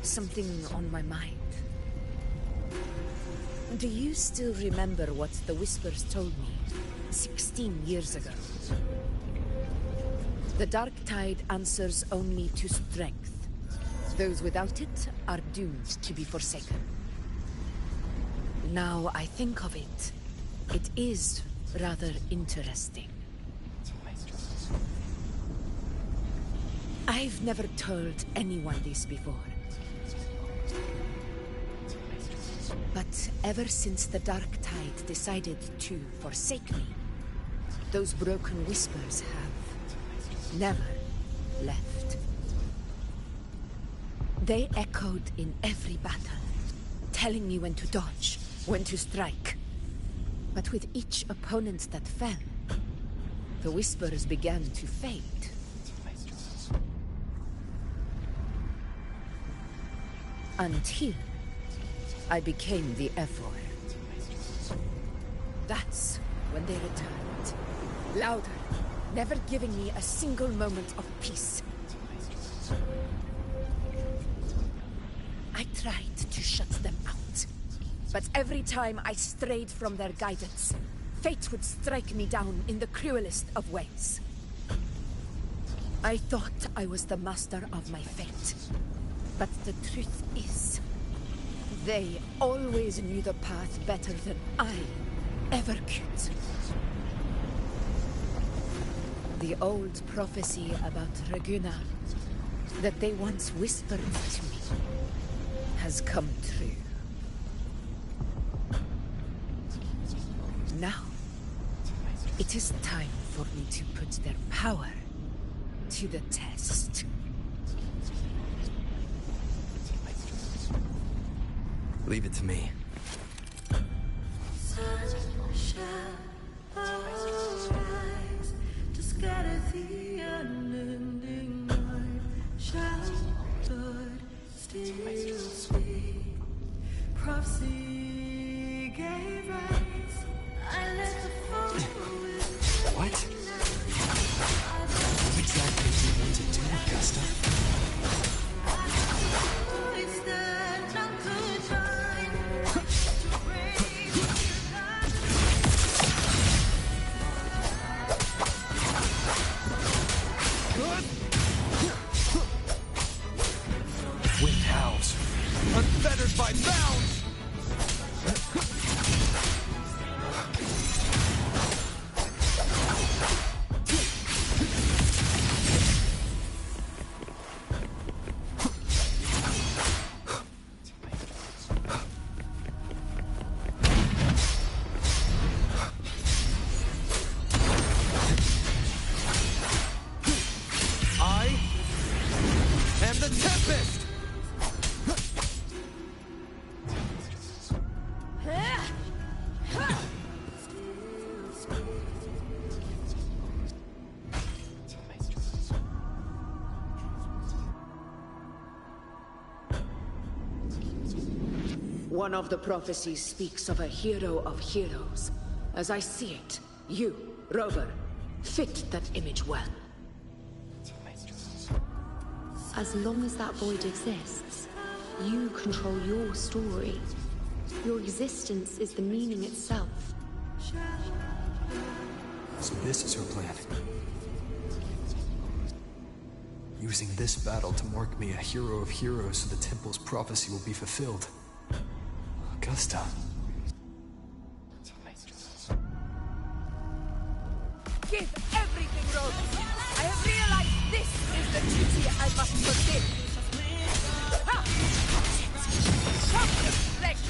something on my mind. Do you still remember what the Whispers told me 16 years ago? The Dark Tide answers only to strength. Those without it are doomed to be forsaken. Now I think of it, it is rather interesting. I've never told anyone this before. But ever since the Dark Tide decided to forsake me, those broken Whispers have never left. They echoed in every battle, telling me when to dodge, when to strike. But with each opponent that fell, the Whispers began to fade. Until I became the Ephor. That's when they returned. Louder, never giving me a single moment of peace. I tried to shut them out, but every time I strayed from their guidance, fate would strike me down in the cruelest of ways. I thought I was the master of my fate. But the truth is, they always knew the path better than I ever could. The old prophecy about Raguna, that they once whispered to me, has come true. Now, it is time for me to put their power to the test. Leave it to me. One of the prophecies speaks of a hero of heroes. As I see it, you, Rover, fit that image well. As long as that void exists, you control your story. Your existence is the meaning itself. So this is her plan. Using this battle to mark me a hero of heroes so the temple's prophecy will be fulfilled. Augusta. Give everything, Rover! I have realized this is the duty I must fulfill! Ha! Shock the flesh!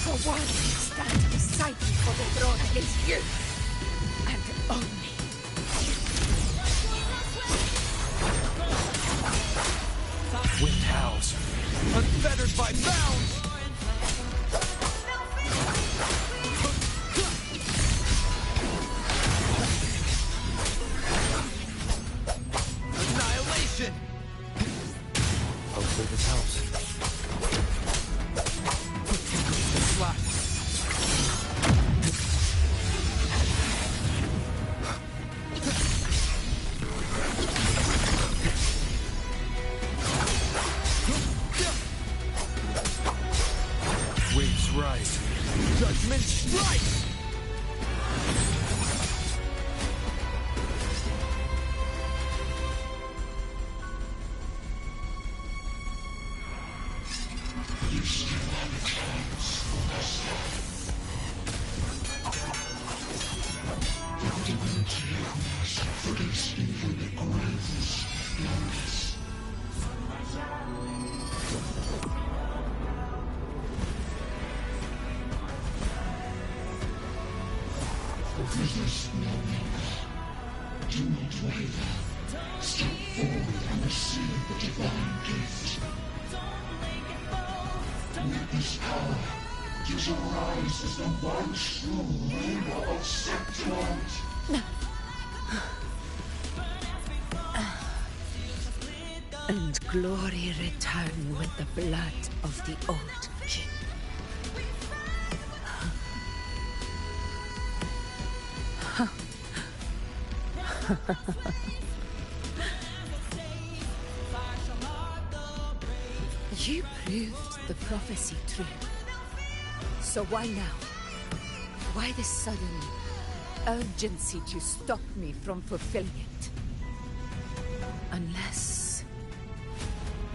For one to stand beside me for the throne is you! And only. Wind howls, unfettered by bounds! Annihilation! Hopefully this helps. Here goes the slap. Waves rise. Judgment strikes! You still have a chance, Augusta. The divinity of my suffragets even the gravest illness. Resist no longer. Do not waver. Step forward and receive the divine gift. With this power, you shall rise as the one true ruler of Septuagint. And glory return with the blood of the old king. You proved the prophecy true. So why now? Why this sudden urgency to stop me from fulfilling it? Unless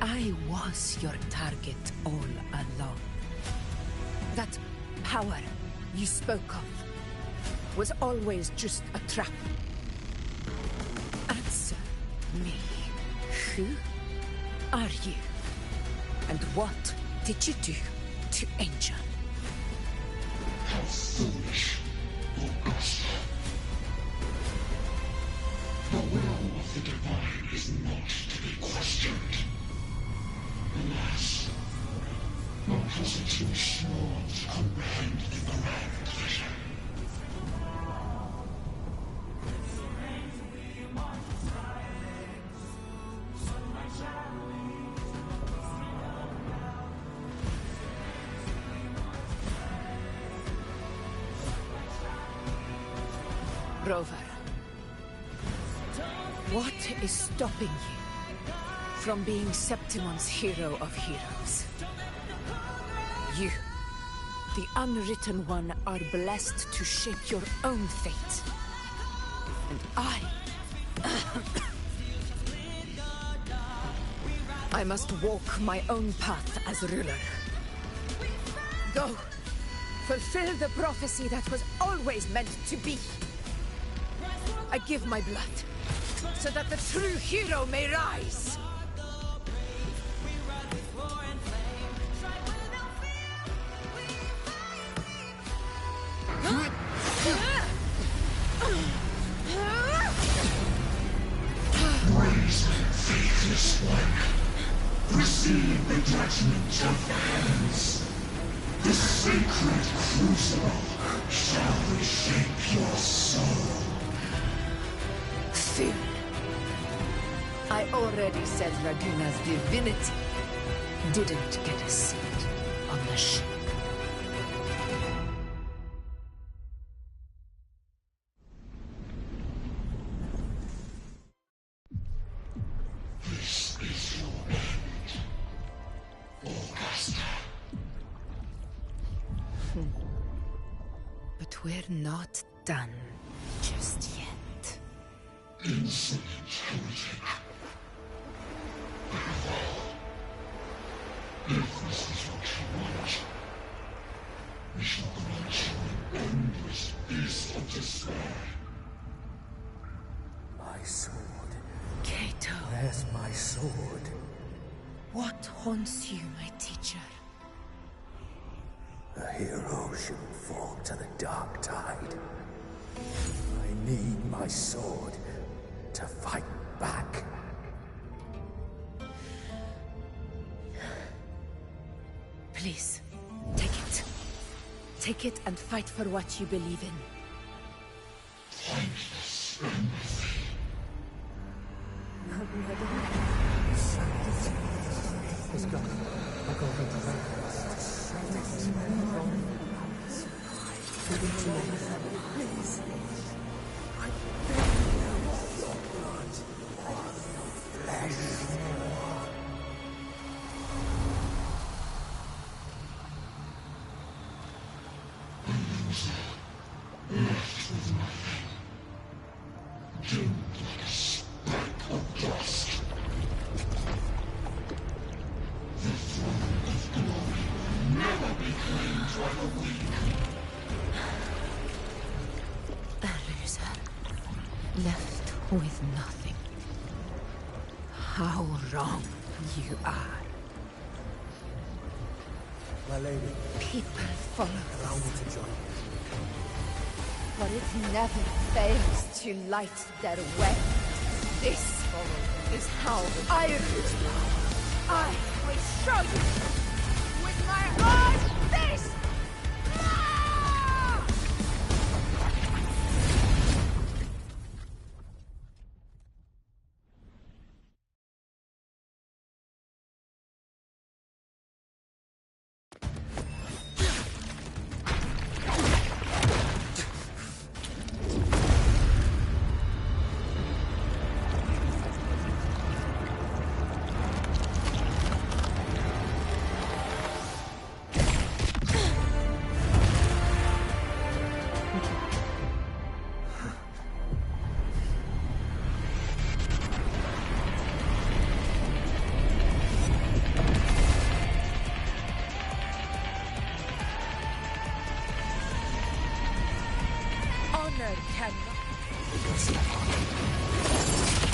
I was your target all along. That power you spoke of was always just a trap. Answer me. Who are you? And what did you do to Angel? How foolish, Augusta. The will of the divine is not to be questioned. Alas, my cousin too small to comprehend the grand vision. Rover, what is stopping you from being Septimon's hero of heroes? You, the unwritten one, are blessed to shape your own fate. And I must walk my own path as ruler. Go, fulfill the prophecy that was always meant to be. I give my blood, so that the true hero may rise! Raise, faithless one. Receive the judgment of hands. The sacred crucible shall reshape your soul. Fool. I already said Raguna's divinity didn't get a seat. on the ship. This is your end, Augusta. But we're not done just yet. Insolent heretic. If this is what you want, we shall grant you an endless feast of despair. My sword. Kato, Where's my sword? what haunts you, my teacher? A hero shouldn't fall to the dark tide. I need my sword to fight back. Please, take it. Take it and fight for what you believe in. Thankless empathy. Let's go. I'll go get the Please. I beg you, your blood, your flesh. Left with nothing. Dimmed like a speck of dust. The throne of glory will never be claimed by the weak. A loser, left with nothing. How wrong you are. My lady, People follow allow me to join you. for it never fails to light their way. This is how I use power. I will show you with my own fist! Ah!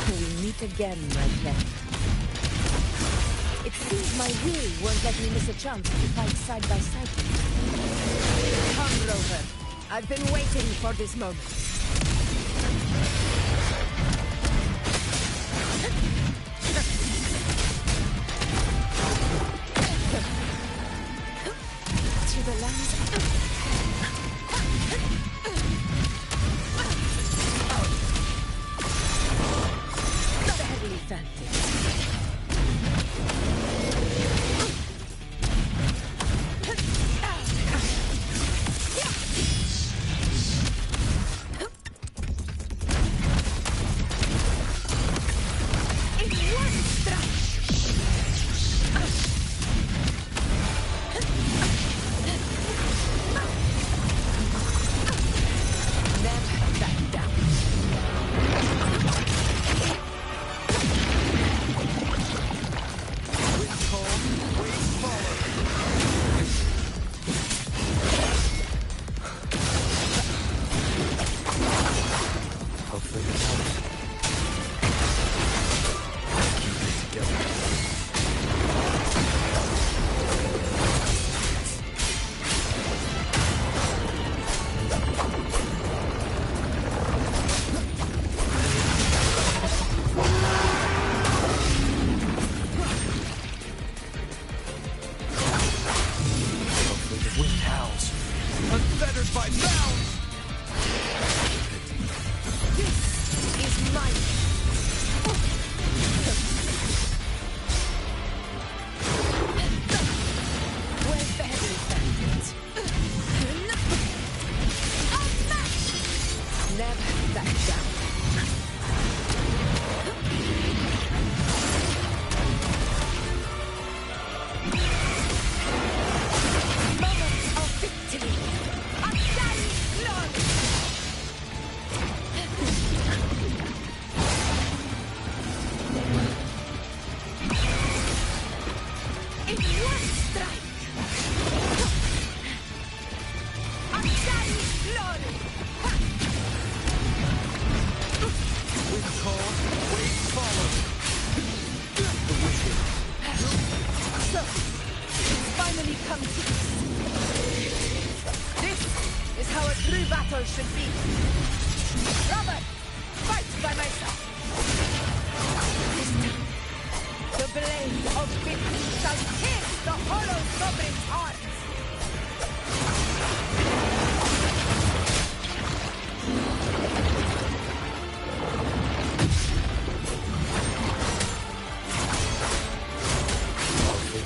We meet again, my friend. It seems my will won't let me miss a chance to fight side by side. Come, Rover. I've been waiting for this moment. To the lands. Where's the true battle should be. Robert, fight by my side. This time, the blade of victory shall pierce the hollow sovereign's heart.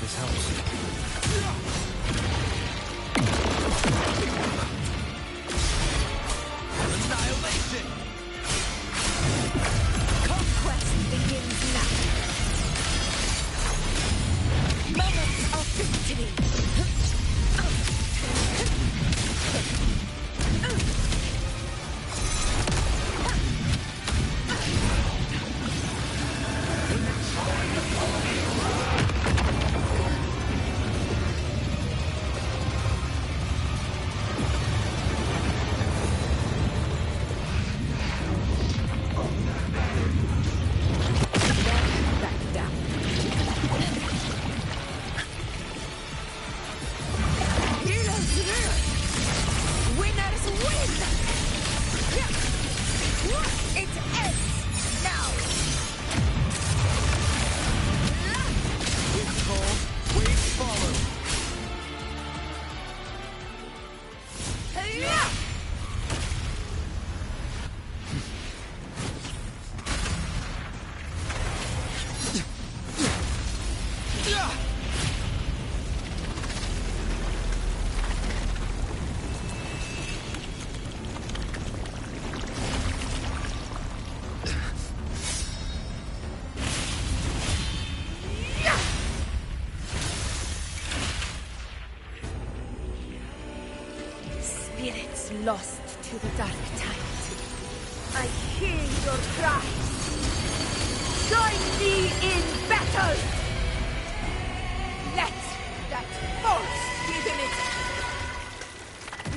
This house. Annihilation! Conquest begins now. Moments of victory. Spirits lost to the dark tide. I hear your cries. Join me in battle! Let that force be the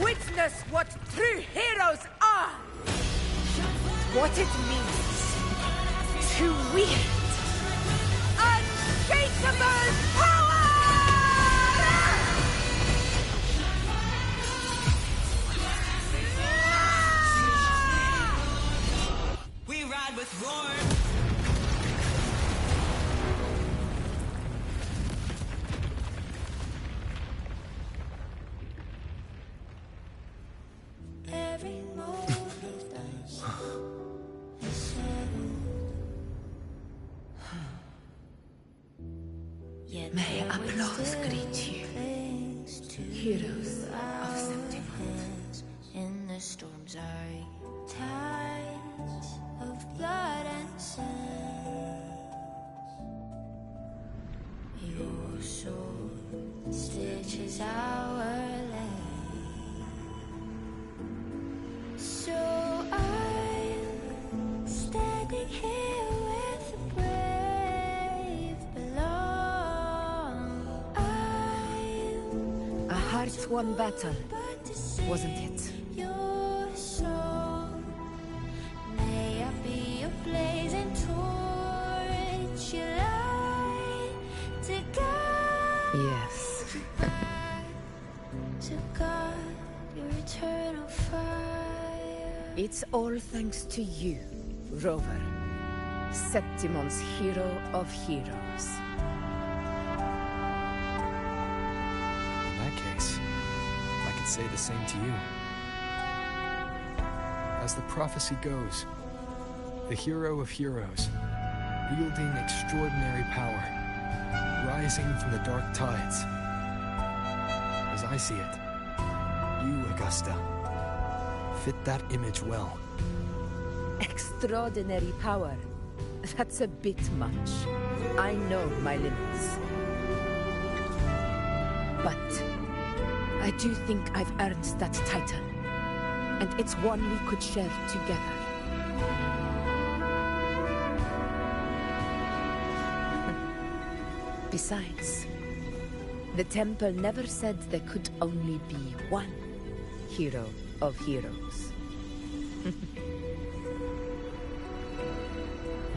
witness what true heroes are! What it means to wield unshakable power! We ride with roar. May applause greet you, heroes of Septimont. In the storms are tides of blood and sand. Your soul stitches our land. So I'm standing here with the brave below. A heart-won battle, wasn't it? Your soul, may I be a blazing torch, you light to guide. Yes. To guard your eternal fire. It's all thanks to you, Rover, Septimon's hero of heroes. In that case, I could say the same to you. As the prophecy goes, the hero of heroes, wielding extraordinary power, rising from the dark tides. As I see it, you, Augusta, fit that image well. Extraordinary power. That's a bit much. I know my limits. But I do think I've earned that title. And it's one we could share together. Besides, the temple never said there could only be one hero of heroes.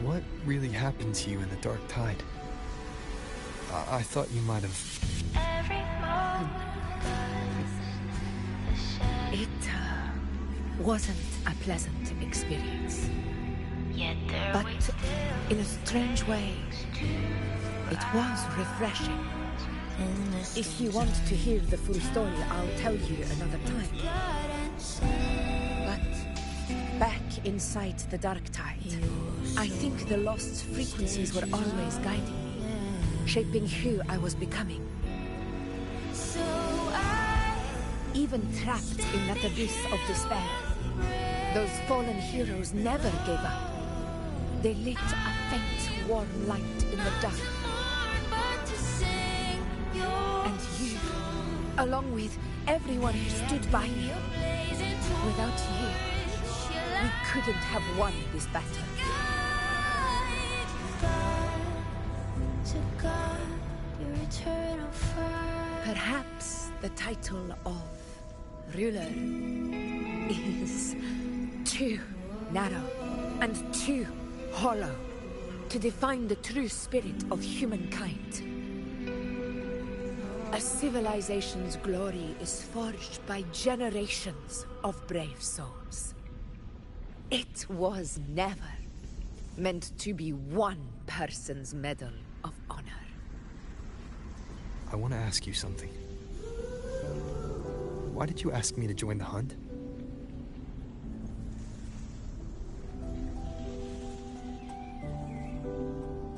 What really happened to you in the dark tide? I thought you might have... wasn't a pleasant experience. Yet there But waits in a strange way, it was refreshing. If you want to hear the full story, I'll tell you another time. But back inside the dark tide, I think the lost frequencies were always guiding me, shaping who I was becoming. Even trapped in that abyss of despair, those fallen heroes never gave up. They lit a faint, warm light in the dark. And you, along with everyone who stood by me, without you, we couldn't have won this battle. Perhaps the title of ruler is too narrow and too hollow to define the true spirit of humankind. A civilization's glory is forged by generations of brave souls. It was never meant to be one person's medal of honor. I want to ask you something. Why did you ask me to join the hunt?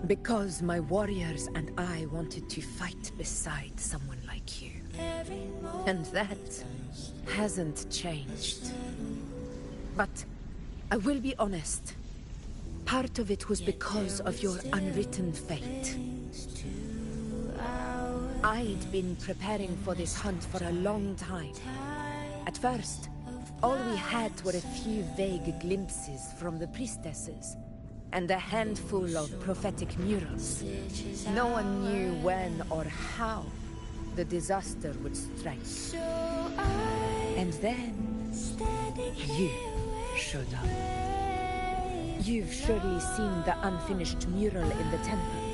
Because my warriors and I wanted to fight beside someone like you. And that hasn't changed. But I will be honest. Part of it was because of your unwritten fate. I'd been preparing for this hunt for a long time. At first, all we had were a few vague glimpses from the priestesses, and a handful of prophetic murals. No one knew when or how the disaster would strike. And then, you showed up. You've surely seen the unfinished mural in the temple.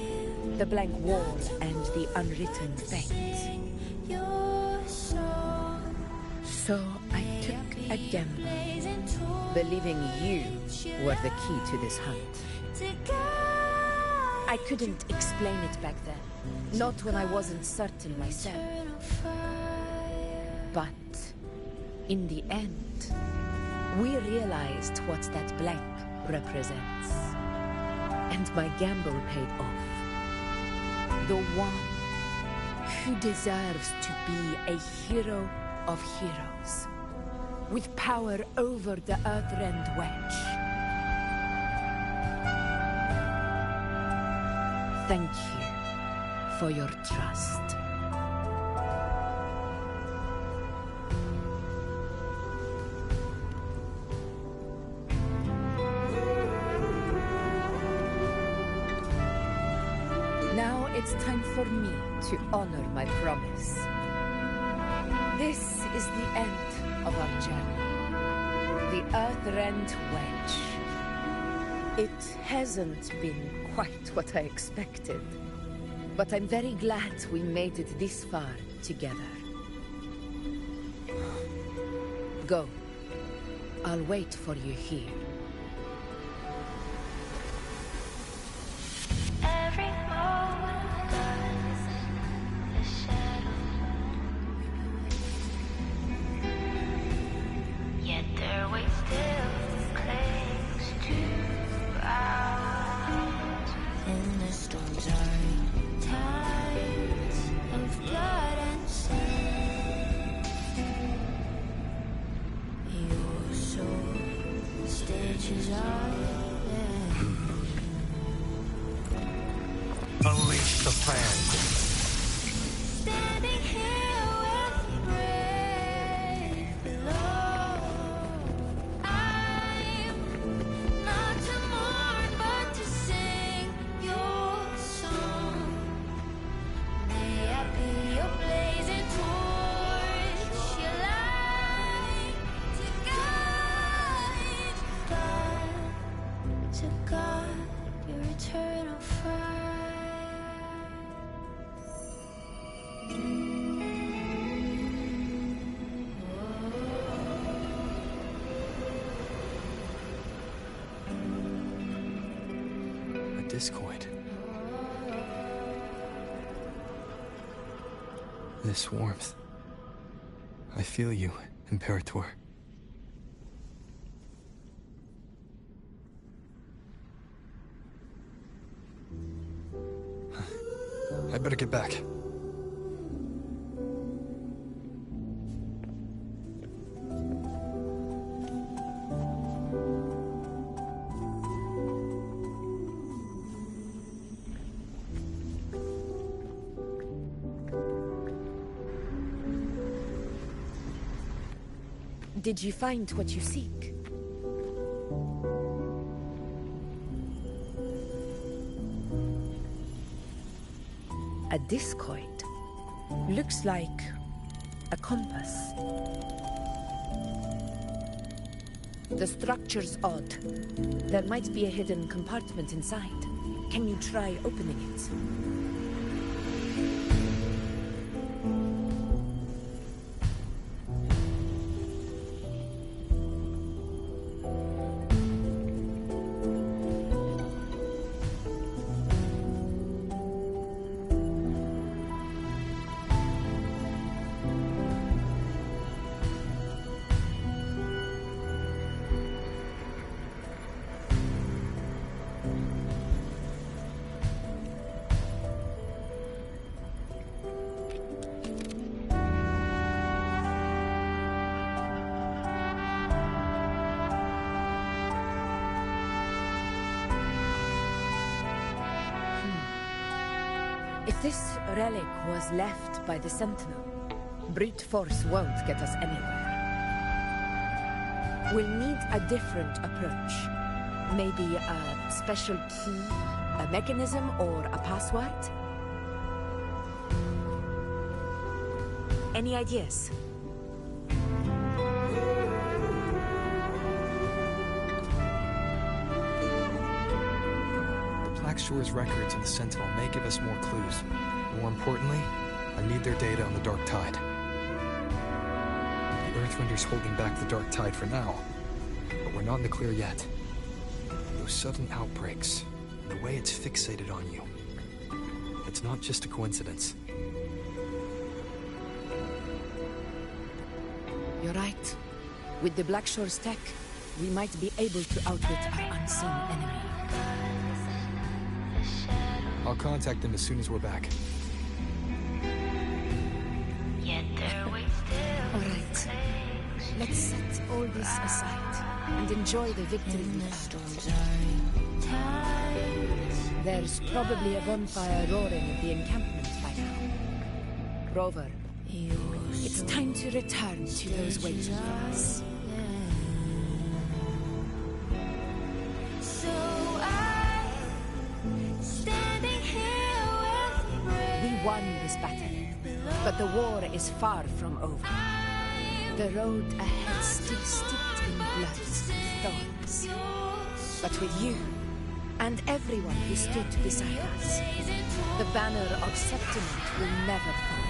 The blank wall and the unwritten fate. So I took a gamble, believing you were the key to this hunt. I couldn't explain it back then, not when I wasn't certain myself. But in the end, we realized what that blank represents. And my gamble paid off. The one who deserves to be a hero of heroes, with power over the Earthrend Wedge. Thank you for your trust. Now it's time for me to honor my promise. This is the end of our journey. The Earthrend Wedge. It hasn't been quite what I expected, but I'm very glad we made it this far together. Go. I'll wait for you here. Every moment dies the shadow. Yet their weight still clings to ours. In the storms are tides of blood and sin. Your soul stitches out. Unleash the fan. Standing here with brave below. I'm not to mourn, but to sing your song. May I be your blazing torch, your light to guide your eternal fire. discoid. This warmth. I feel you, Imperator. I better get back. Did you find what you seek? A discoid. Looks like a compass. The structure's odd. There might be a hidden compartment inside. Can you try opening it? If this relic was left by the Sentinel, brute force won't get us anywhere. We'll need a different approach. Maybe a special key, a mechanism, or a password? Any ideas? Blackshore's records in the Sentinel may give us more clues. More importantly, I need their data on the Dark Tide. The Earthrender's holding back the Dark Tide for now, but we're not in the clear yet. Those sudden outbreaks, the way it's fixated on you, it's not just a coincidence. You're right. With the Blackshore's tech, we might be able to outwit our unseen enemy. I'll contact them as soon as we're back. Alright. Let's set all this aside and enjoy the victory we've had. There's probably a bonfire roaring at the encampment by now. Rover, it's time to return to those waiting for us. We won this battle, but the war is far from over. The road ahead still steeped in blood and thorns. But with you, and everyone who stood beside us, the banner of Septiment will never fall.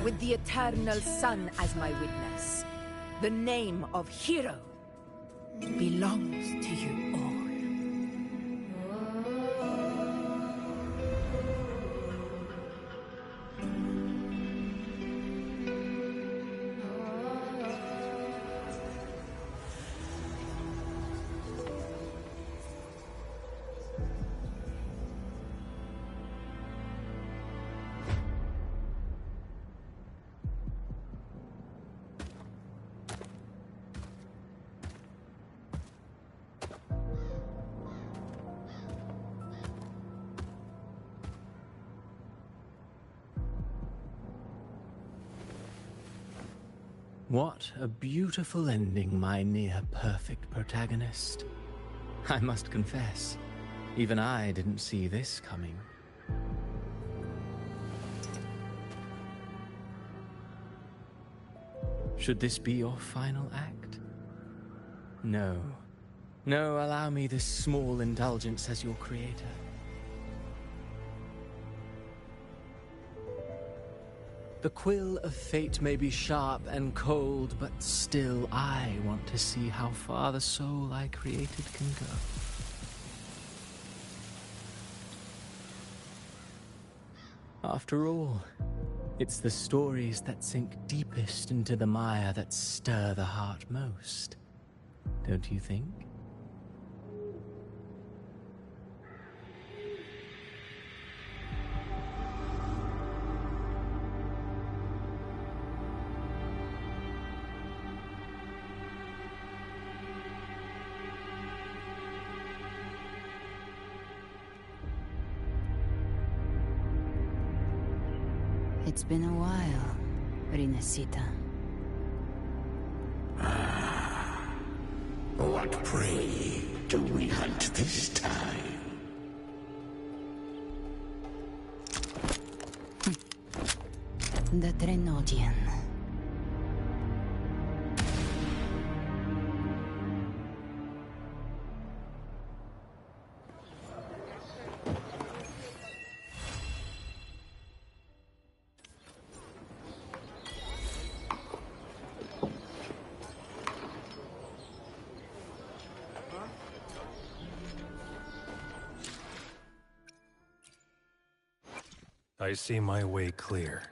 With the eternal sun as my witness, the name of hero belongs to you all. What a beautiful ending, my near-perfect protagonist. I must confess, even I didn't see this coming. Should this be your final act? No. No, allow me this small indulgence as your creator. The quill of fate may be sharp and cold, but still I want to see how far the soul I created can go. After all, it's the stories that sink deepest into the mire that stir the heart most, don't you think? It's been a while, Rinasita. What prey do we hunt this time? The Trenodian. I see my way clear.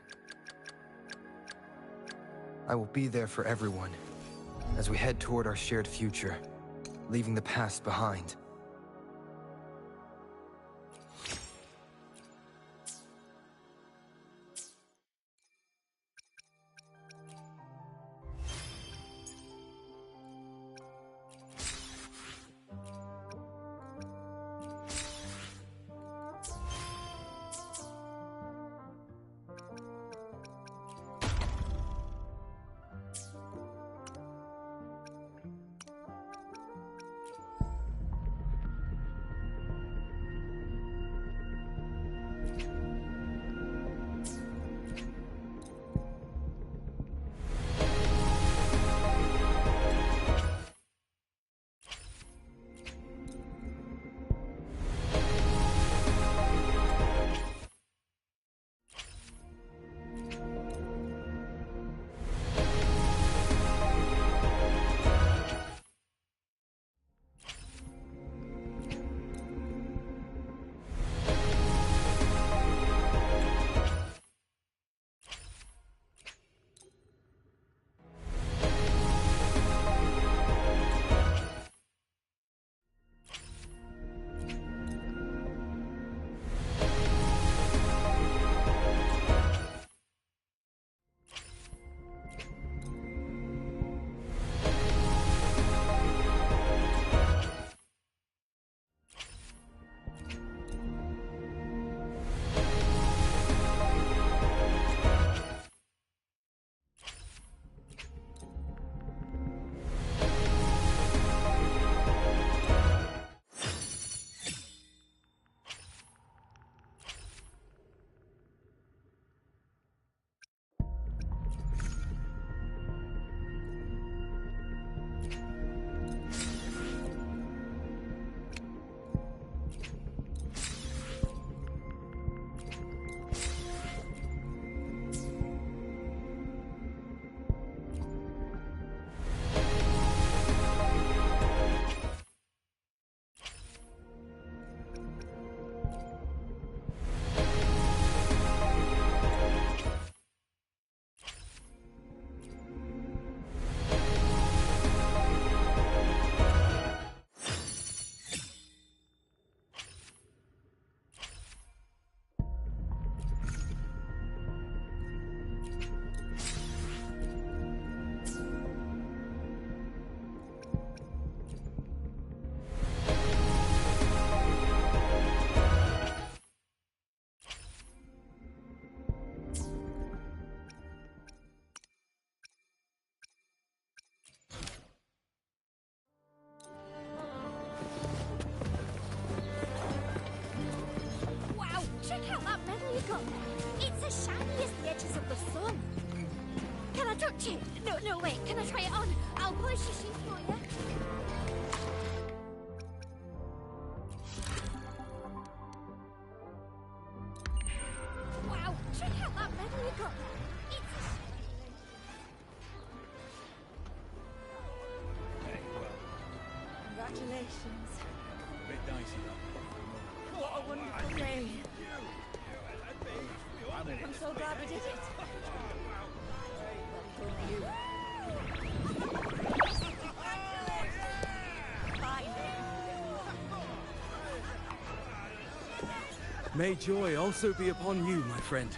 I will be there for everyone as we head toward our shared future, leaving the past behind. No, wait, can I try it on? I'll polish your shoes for you. Wow, check out that medal you got there. Congratulations. A bit dicey, though. What a wonderful day. I'm so glad we did it. Well done, you. May joy also be upon you, my friend.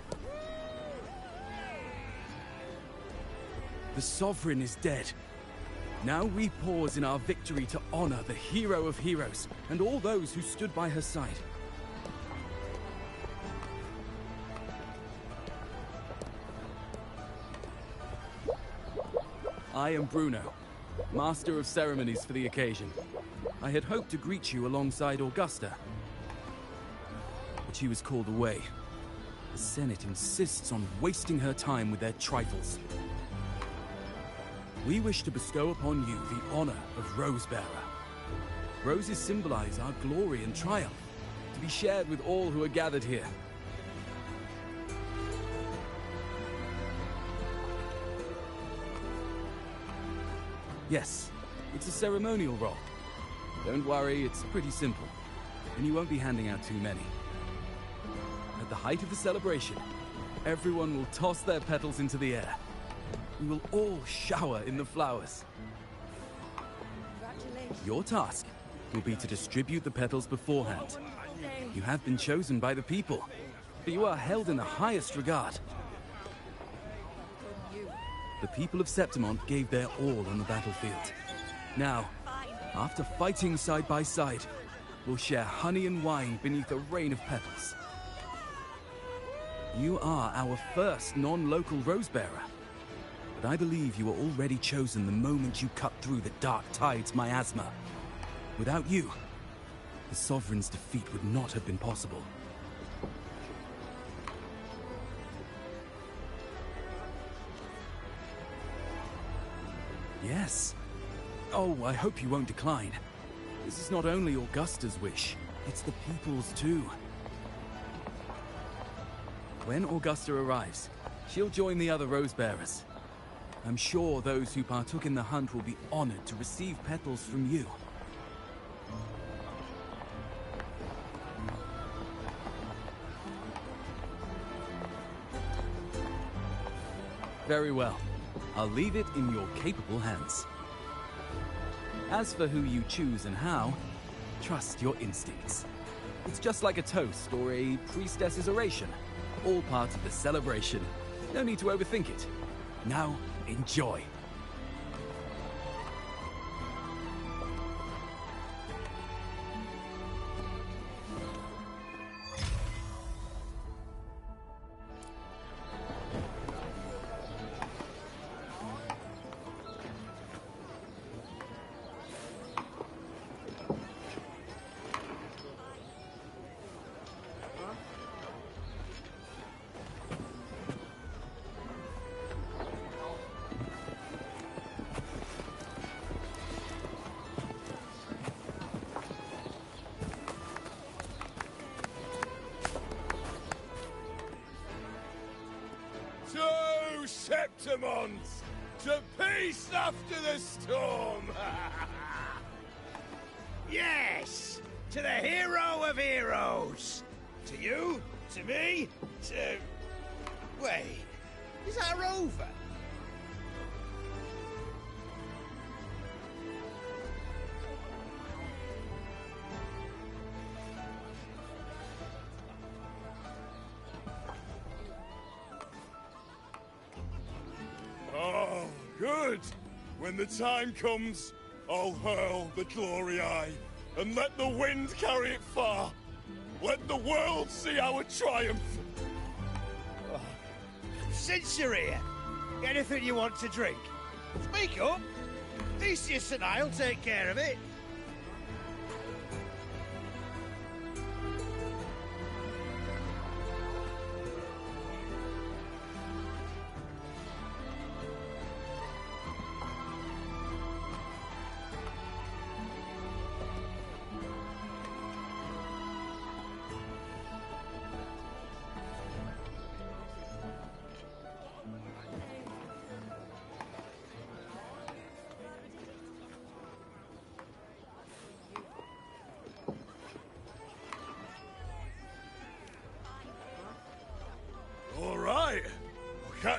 The Sovereign is dead. Now we pause in our victory to honor the hero of heroes and all those who stood by her side. I am Bruno, Master of Ceremonies for the occasion. I had hoped to greet you alongside Augusta, but she was called away. The Senate insists on wasting her time with their trifles. We wish to bestow upon you the honor of Rosebearer. Roses symbolize our glory and triumph, to be shared with all who are gathered here. Yes, it's a ceremonial role. Don't worry, it's pretty simple, and you won't be handing out too many. At the height of the celebration, everyone will toss their petals into the air. We will all shower in the flowers. Your task will be to distribute the petals beforehand. You have been chosen by the people, but you are held in the highest regard. The people of Septimont gave their all on the battlefield. Now, after fighting side by side, we'll share honey and wine beneath a rain of petals. You are our first non-local Rosebearer, but I believe you were already chosen the moment you cut through the Dark Tide's miasma. Without you, the Sovereign's defeat would not have been possible. Yes. Oh, I hope you won't decline. This is not only Augusta's wish, it's the people's too. When Augusta arrives, she'll join the other Rosebearers. I'm sure those who partook in the hunt will be honored to receive petals from you. Very well. I'll leave it in your capable hands. As for who you choose and how, trust your instincts. It's just like a toast or a priestess's oration. All part of the celebration. No need to overthink it. Now, enjoy. To Septimont! To peace after the storm! Yes! To the hero of heroes! To you, to me, to... Wait, is that a rover? Oh, good! When the time comes, I'll hurl the glory eye, and let the wind carry it far. Let the world see our triumph! Since you're here, anything you want to drink? Speak up! Theseus and I'll take care of it.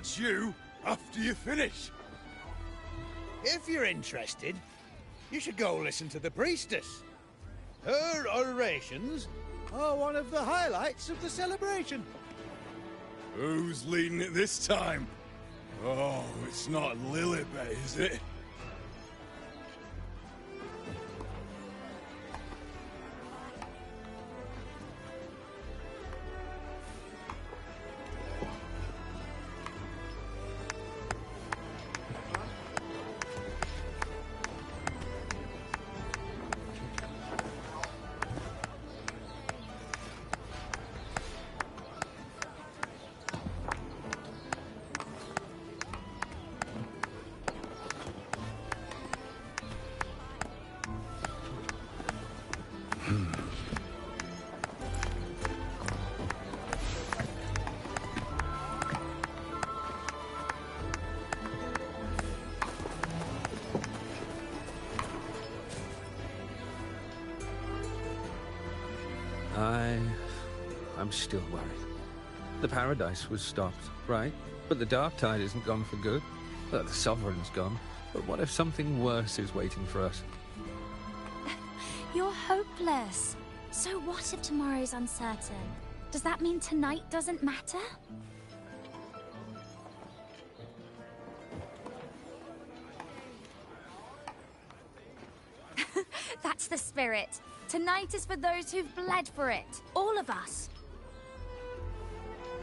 catch you after you finish. If you're interested, you should go listen to the priestess. Her orations are one of the highlights of the celebration. Who's leading it this time? Oh, it's not Lilibet, is it? I'm still worried. The Paradise was stopped, right? But the Dark Tide isn't gone for good. The Sovereign's gone. But what if something worse is waiting for us? You're hopeless. So what if tomorrow's uncertain? Does that mean tonight doesn't matter? That's the spirit. Tonight is for those who've bled for it. All of us.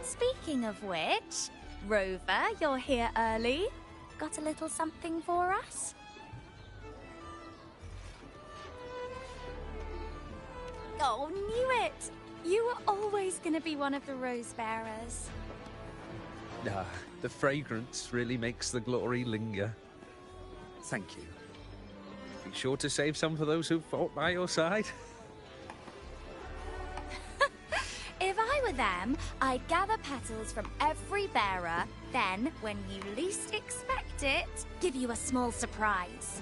Speaking of which, Rover, you're here early. Got a little something for us? Oh, knew it! You were always gonna be one of the Rose Bearers. The fragrance really makes the glory linger. Thank you. Be sure to save some for those who fought by your side. If I were them, I'd gather petals from every bearer, then, when you least expect it, give you a small surprise.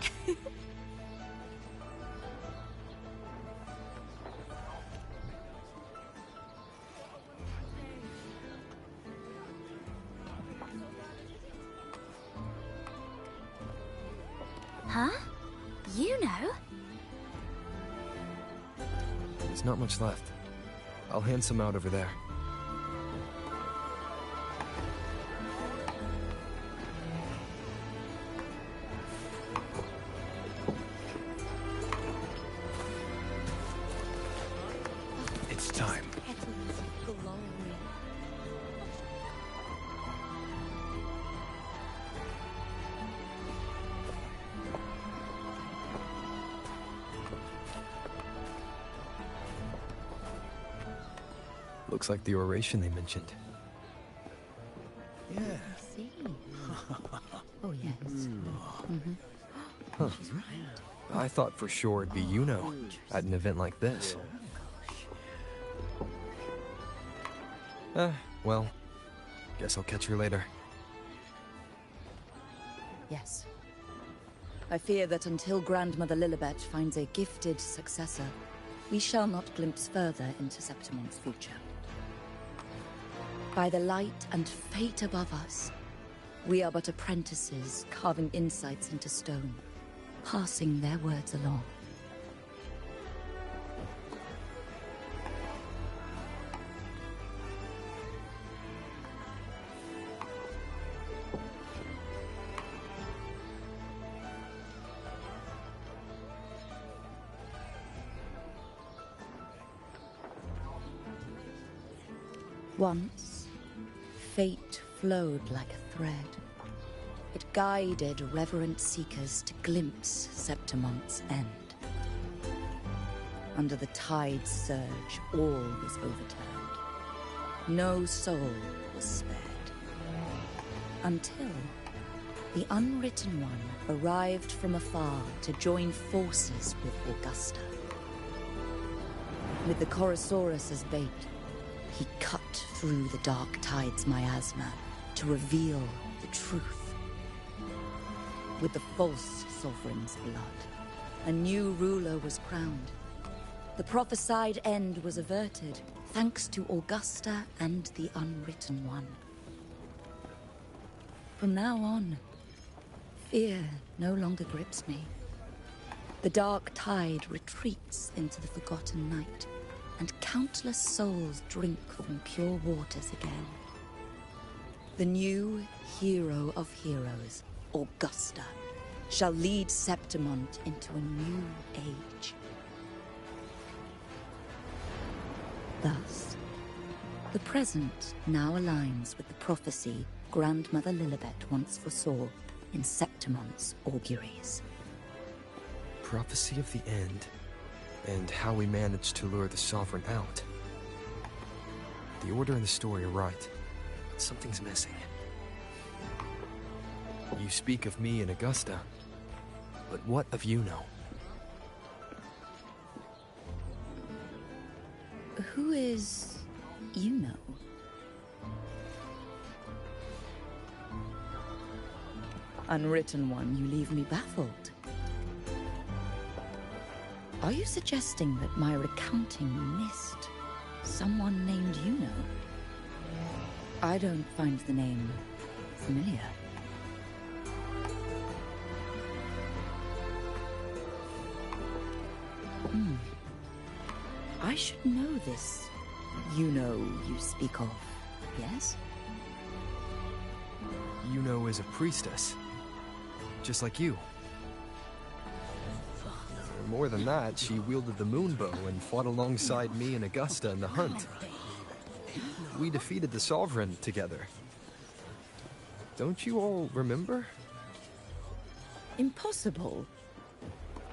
Huh? You know? There's not much left. I'll hand some out over there. It's time. Looks like the oration they mentioned. Yeah. I see. Oh, yes. Huh. I thought for sure it'd be Yuno at an event like this. Well, guess I'll catch her later. Yes. I fear that until Grandmother Lilibet finds a gifted successor, we shall not glimpse further into Septimon's future. By the light and fate above us, we are but apprentices carving insights into stone, passing their words along. Once, fate flowed like a thread. It guided reverent seekers to glimpse Septimon's end. Under the tide's surge, all was overturned. No soul was spared. Until the Unwritten One arrived from afar to join forces with Augusta. With the Chorosaurus as bait, he cut through the dark tide's miasma to reveal the truth. With the false sovereign's blood, a new ruler was crowned. The prophesied end was averted, thanks to Augusta and the Unwritten One. From now on, fear no longer grips me. The dark tide retreats into the forgotten night, and countless souls drink from pure waters again. The new hero of heroes, Augusta, shall lead Septimont into a new age. Thus, the present now aligns with the prophecy Grandmother Lilibet once foresaw in Septimont's auguries. Prophecy of the end, and how we managed to lure the Sovereign out. The order and the story are right, but something's missing. You speak of me and Augusta, but what of Yuno? Who is Yuno? Unwritten one, you leave me baffled. Are you suggesting that my recounting missed someone named Yuno? I don't find the name familiar. I should know this Yuno you speak of, yes? Yuno is a priestess, just like you. More than that, she wielded the moonbow and fought alongside me and Augusta in the hunt. We defeated the Sovereign together. Don't you all remember? Impossible.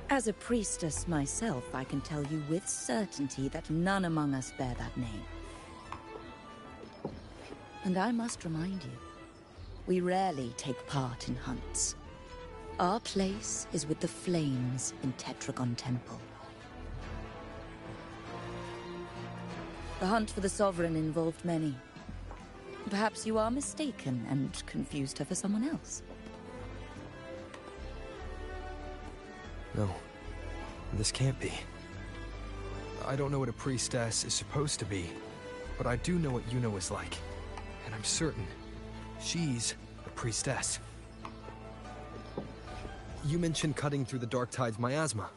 As a priestess myself, I can tell you with certainty that none among us bear that name. And I must remind you, we rarely take part in hunts. Our place is with the flames in Tetragon Temple. The hunt for the Sovereign involved many. Perhaps you are mistaken and confused her for someone else. No, this can't be. I don't know what a priestess is supposed to be, but I do know what Yuno is like. And I'm certain she's a priestess. You mentioned cutting through the Dark Tide's miasma.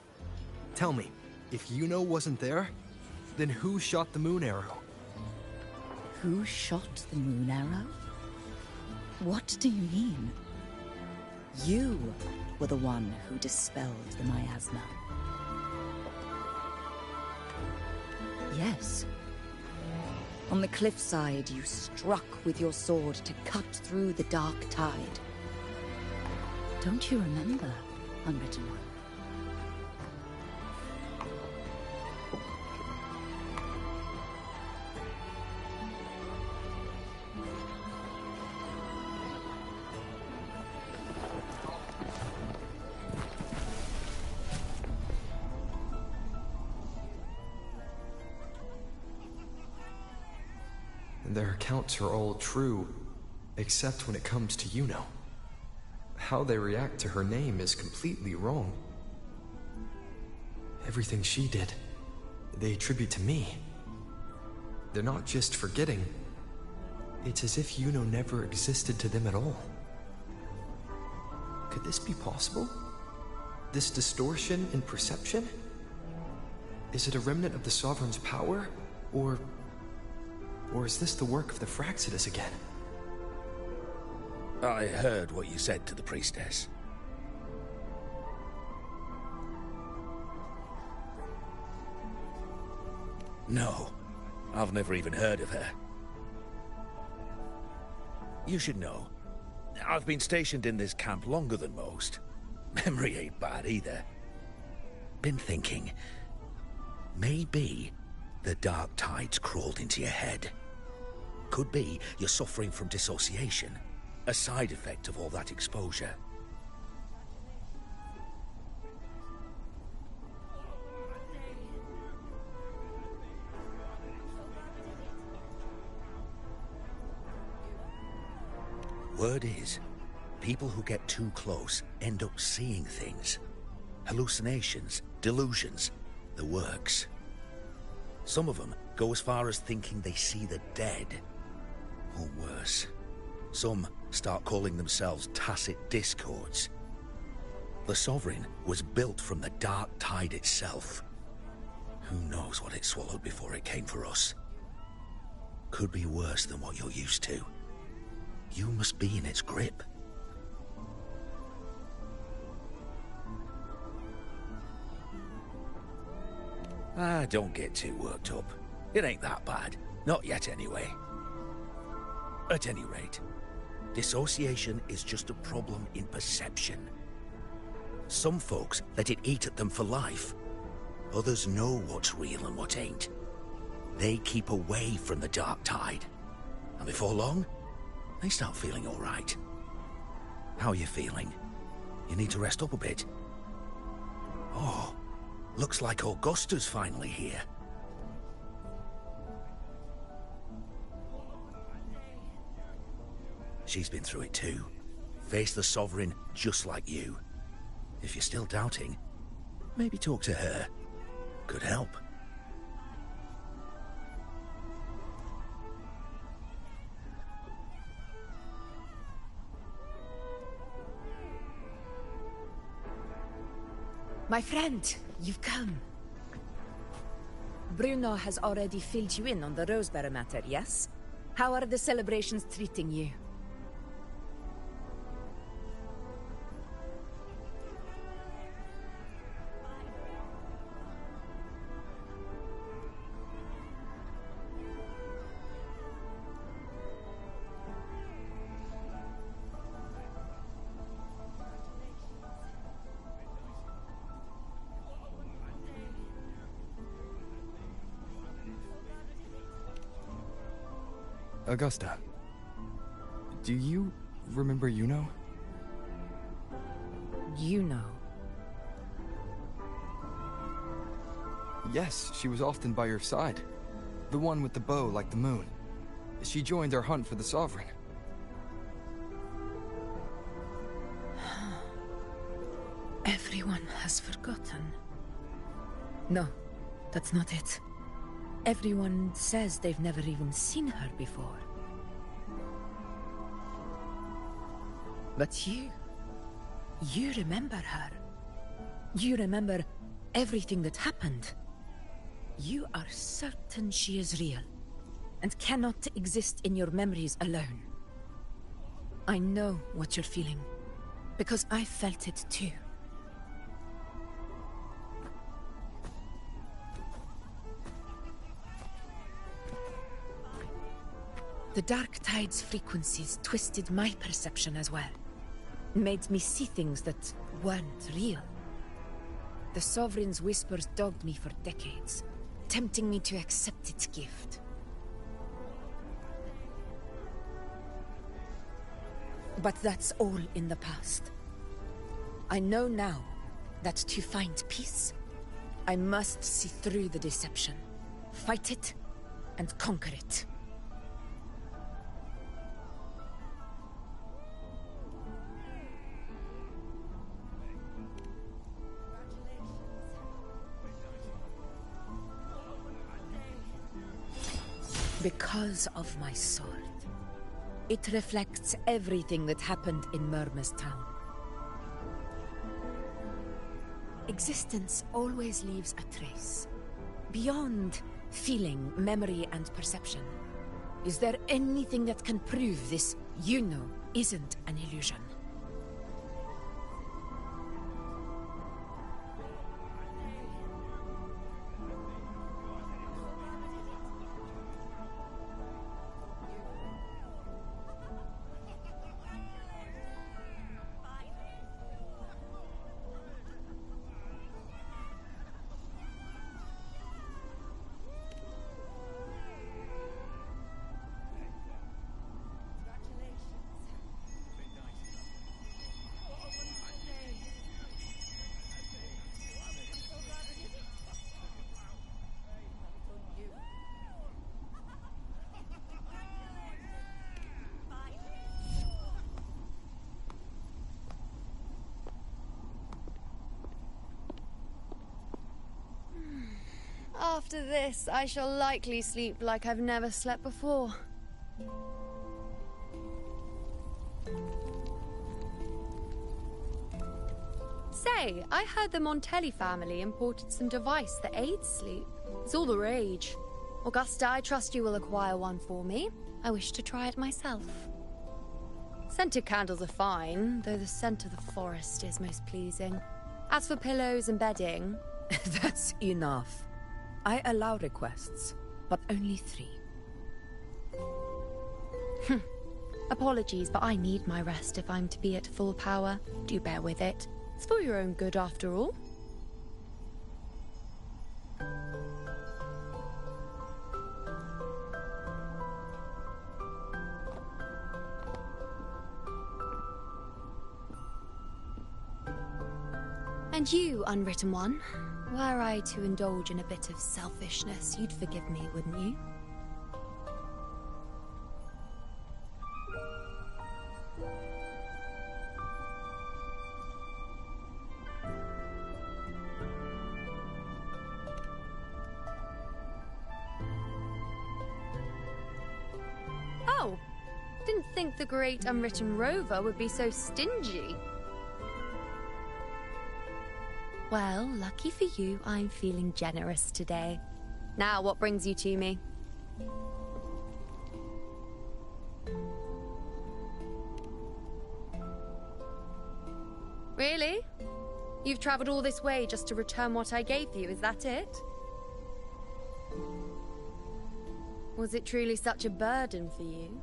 Tell me, if Yuno wasn't there, then who shot the moon arrow? Who shot the moon arrow? What do you mean? You were the one who dispelled the miasma. Yes. On the cliffside, you struck with your sword to cut through the dark tide. Don't you remember, Unwritten One? Their accounts are all true, except when it comes to Yuno. How they react to her name is completely wrong. Everything she did, they attribute to me. They're not just forgetting. It's as if Yuno never existed to them at all. Could this be possible? This distortion in perception? Is it a remnant of the Sovereign's power, or is this the work of the Fraxidus again? I heard what you said to the priestess. No, I've never even heard of her. You should know, I've been stationed in this camp longer than most. Memory ain't bad either. Been thinking, maybe the dark tide's crawled into your head. Could be you're suffering from dissociation, a side effect of all that exposure. Word is, people who get too close end up seeing things. Hallucinations, delusions, the works. Some of them go as far as thinking they see the dead. Or worse, some start calling themselves tacit discords. The Sovereign was built from the dark tide itself. Who knows what it swallowed before it came for us? Could be worse than what you're used to. You must be in its grip. Don't get too worked up. It ain't that bad. Not yet, anyway. At any rate, dissociation is just a problem in perception. Some folks let it eat at them for life. Others know what's real and what ain't. They keep away from the dark tide. And before long, they start feeling all right. How are you feeling? You need to rest up a bit. Oh, looks like Augusta's finally here. She's been through it too. Faced the Sovereign just like you. If you're still doubting, maybe talk to her. Could help. My friend, you've come. Bruno has already filled you in on the Rosebearer matter, yes? How are the celebrations treating you? Augusta, do you remember Yuno? Yuno? Yes, she was often by your side. The one with the bow like the moon. She joined our hunt for the Sovereign. Everyone has forgotten. No, that's not it. Everyone says they've never even seen her before. But you remember her. You remember everything that happened. You are certain she is real, and cannot exist in your memories alone. I know what you're feeling, because I felt it too. The Dark Tide's frequencies twisted my perception as well. Made me see things that weren't real. The Sovereign's whispers dogged me for decades, tempting me to accept its gift. But that's all in the past. I know now that to find peace, I must see through the deception, fight it, and conquer it. Because of my sword. It reflects everything that happened in Myrma's town. Existence always leaves a trace. Beyond feeling, memory, and perception. Is there anything that can prove this Yuno isn't an illusion? After this, I shall likely sleep like I've never slept before. Say, I heard the Montelli family imported some device that aids sleep. It's all the rage. Augusta, I trust you will acquire one for me. I wish to try it myself. Scented candles are fine, though the scent of the forest is most pleasing. As for pillows and bedding... That's enough. I allow requests, but only 3. Apologies, but I need my rest if I'm to be at full power. Do bear with it. It's for your own good, after all. And you, Unwritten One, were I to indulge in a bit of selfishness, you'd forgive me, wouldn't you? Oh, didn't think the great Unwritten Rover would be so stingy. Well, lucky for you, I'm feeling generous today. Now, what brings you to me? Really? You've traveled all this way just to return what I gave you, is that it? Was it truly such a burden for you?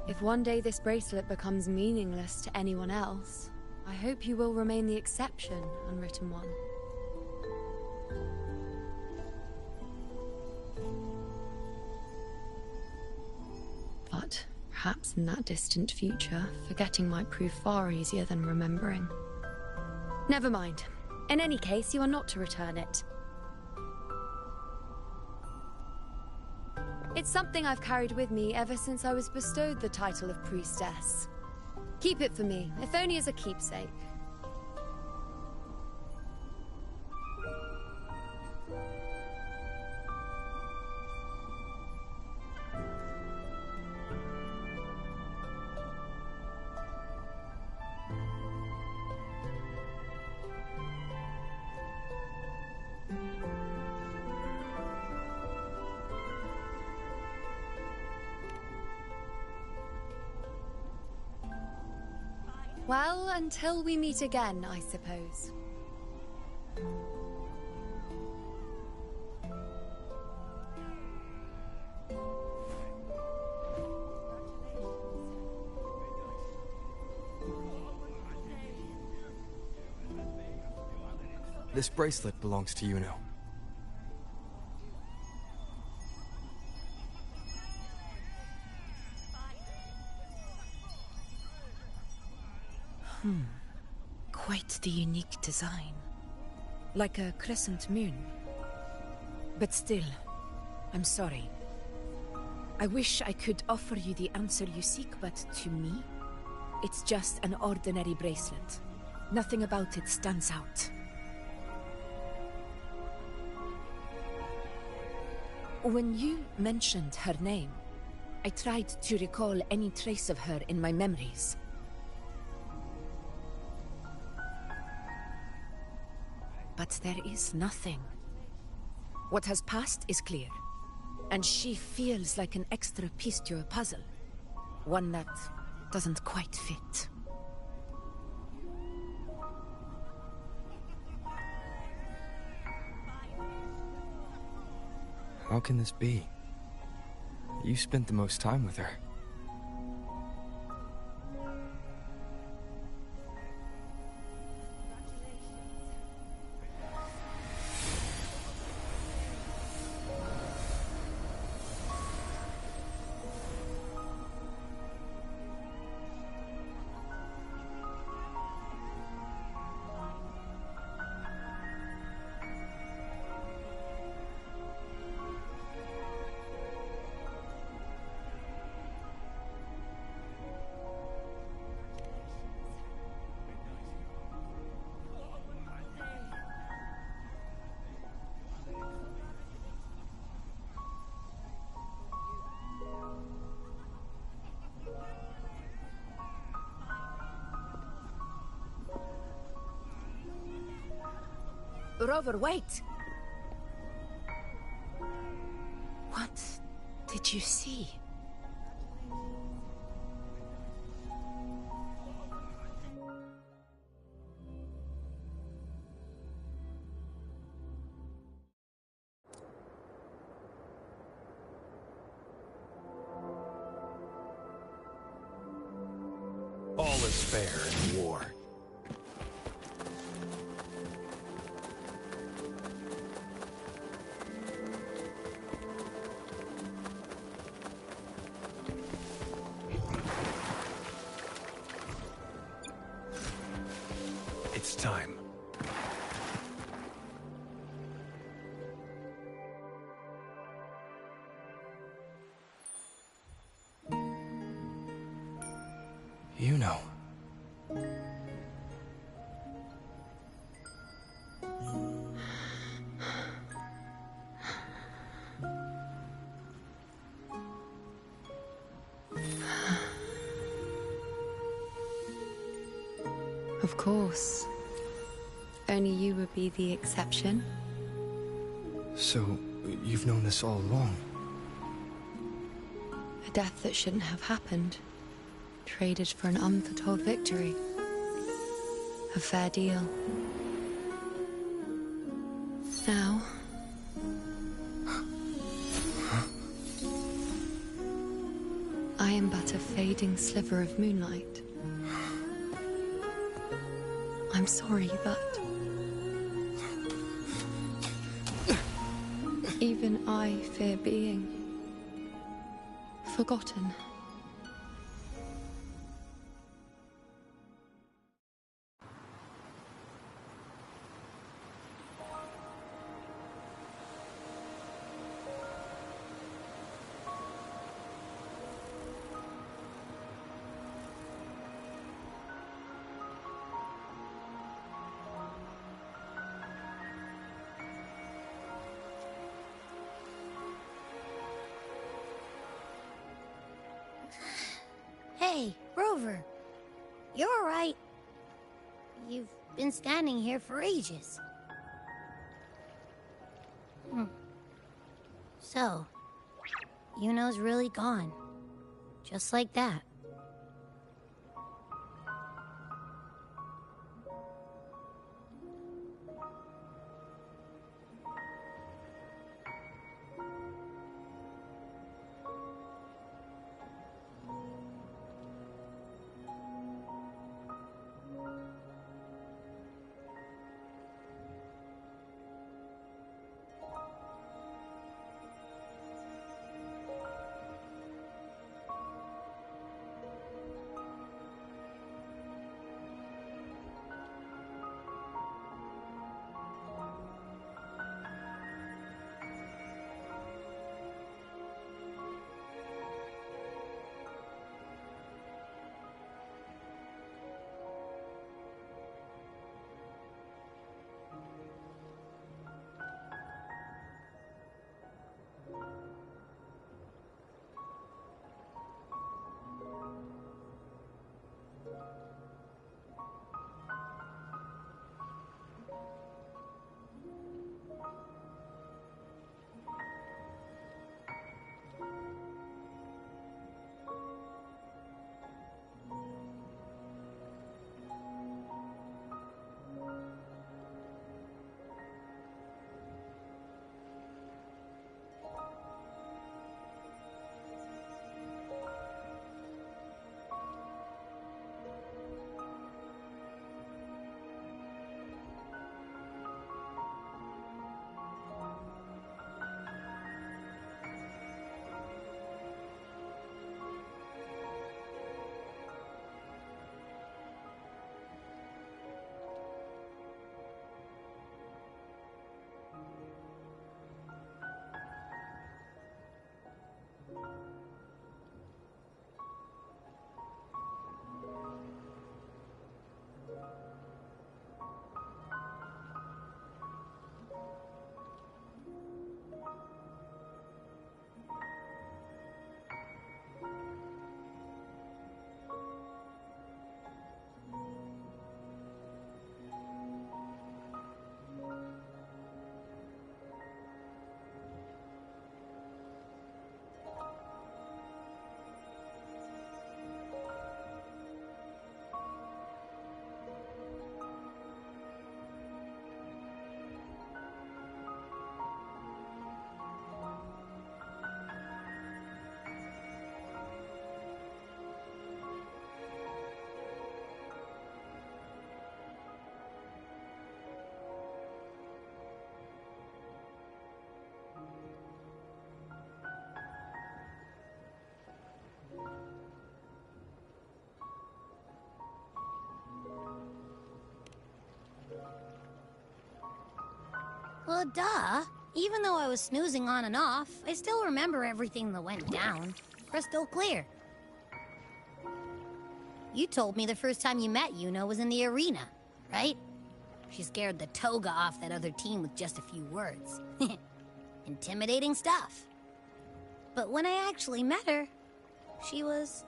If one day this bracelet becomes meaningless to anyone else, I hope you will remain the exception, Unwritten One. But perhaps in that distant future, forgetting might prove far easier than remembering. Never mind. In any case, you are not to return it. It's something I've carried with me ever since I was bestowed the title of priestess. Keep it for me, if only as a keepsake. Well, until we meet again, I suppose. This bracelet belongs to Yuno. Quite the unique design. Like a crescent moon. But still, I'm sorry. I wish I could offer you the answer you seek, but to me, it's just an ordinary bracelet. Nothing about it stands out. When you mentioned her name, I tried to recall any trace of her in my memories. But there is nothing. What has passed is clear, and she feels like an extra piece to a puzzle. One that doesn't quite fit. How can this be? You spent the most time with her. Rover, wait! What did you see? All is fair in war. It's time. You know. Of course. Only you would be the exception. So, you've known this all along? A death that shouldn't have happened. Traded for an unforetold victory. A fair deal. Now... I am but a fading sliver of moonlight. I'm sorry, but... even I fear being... forgotten. Hey, Rover. You're all right. You've been standing here for ages. So, Yuno's really gone. Just like that. Well, duh. Even though I was snoozing on and off, I still remember everything that went down. Crystal clear. You told me the first time you met Yuno was in the arena, right? She scared the toga off that other team with just a few words. Intimidating stuff. But when I actually met her, she was...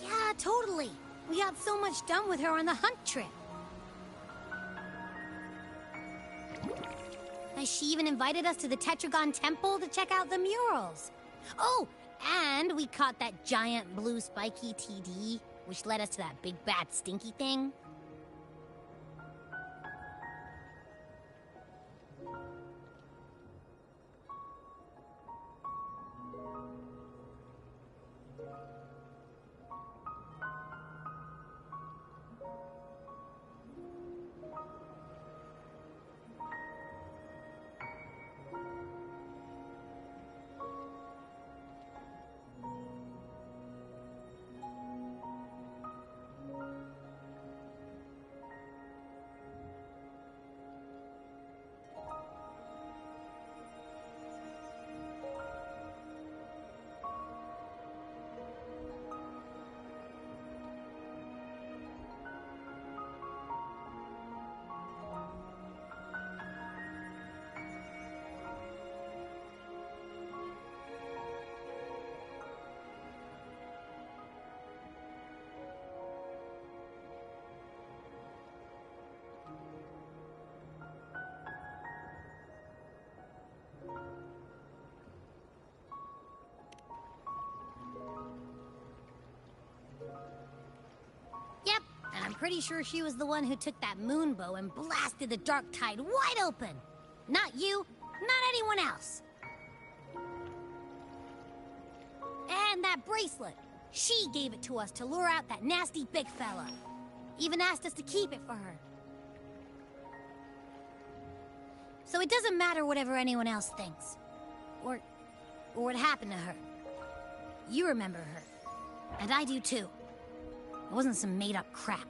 Yeah, totally. We got so much done with her on the hunt trip. She even invited us to the Tetragon Temple to check out the murals. Oh, and we caught that giant blue spiky TD, which led us to that big bad stinky thing. Yep, and I'm pretty sure she was the one who took that moon bow and blasted the dark tide wide open. Not you, not anyone else. And that bracelet. She gave it to us to lure out that nasty big fella. Even asked us to keep it for her. So it doesn't matter whatever anyone else thinks. Or what happened to her. You remember her. And I do too. It wasn't some made-up crap.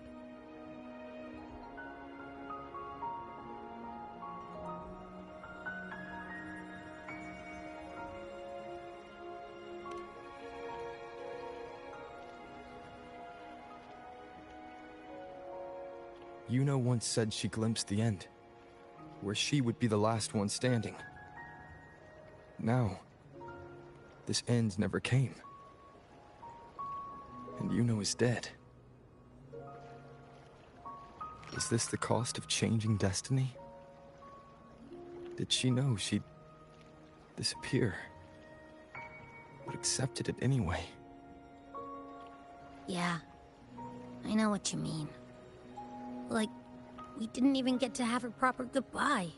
Yuno once said she glimpsed the end, where she would be the last one standing. Now, this end never came. And Yuno is dead. Is this the cost of changing destiny? Did she know she'd disappear, but accepted it anyway? Yeah, I know what you mean. Like, we didn't even get to have a proper goodbye.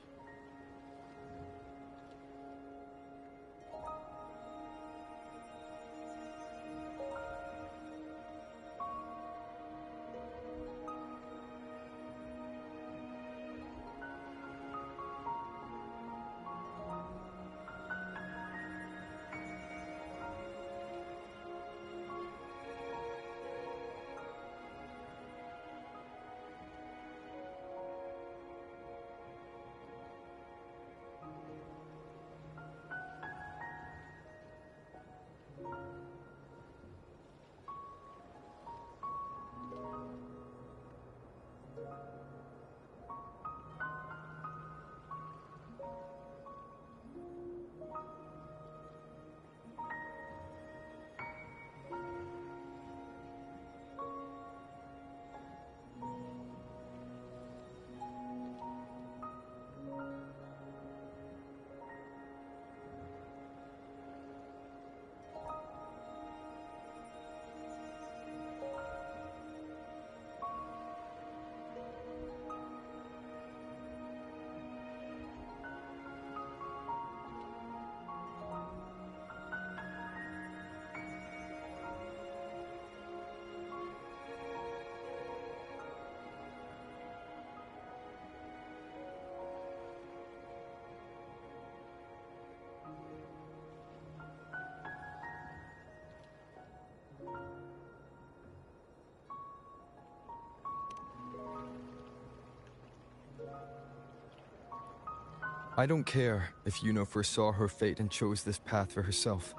I don't care if Yuno foresaw her fate and chose this path for herself.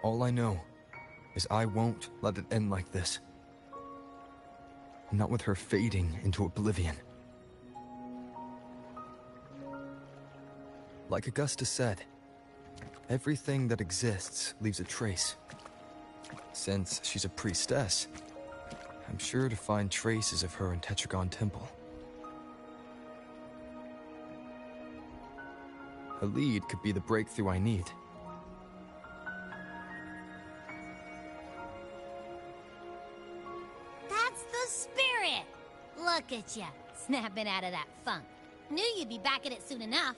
All I know is I won't let it end like this. Not with her fading into oblivion. Like Augusta said, everything that exists leaves a trace. Since she's a priestess, I'm sure to find traces of her in Tetragon Temple. A lead could be the breakthrough I need. That's the spirit! Look at ya, snapping out of that funk. Knew you'd be back at it soon enough.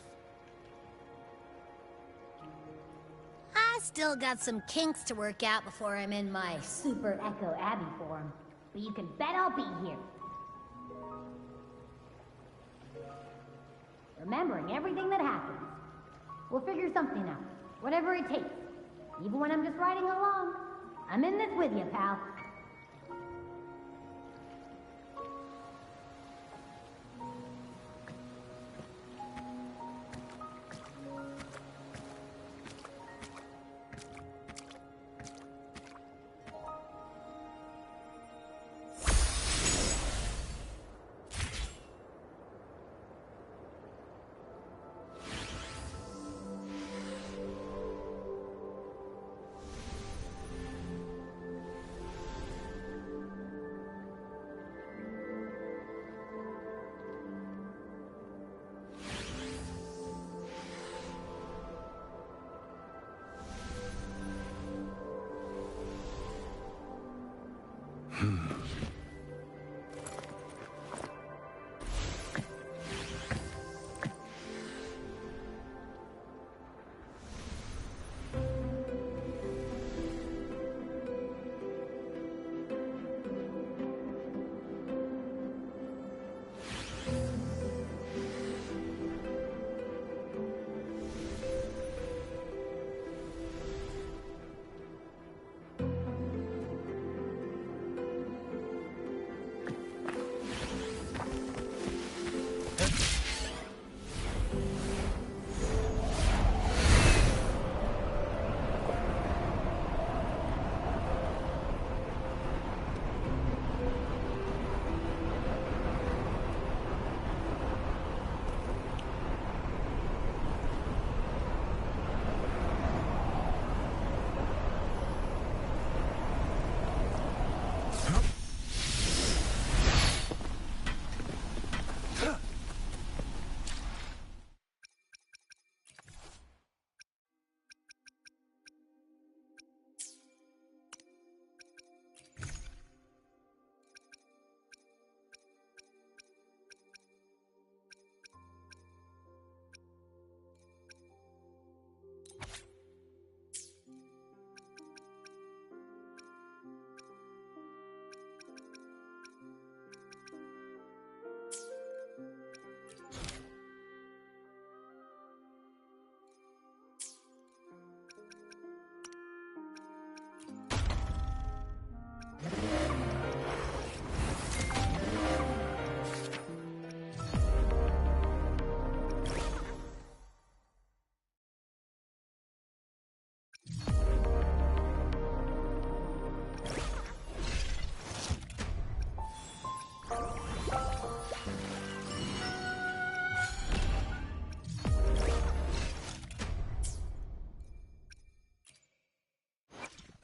I still got some kinks to work out before I'm in my Super Echo Abbey form. But you can bet I'll be here. Remembering everything that happens. We'll figure something out. Whatever it takes. Even when I'm just riding along. I'm in this with you, pal.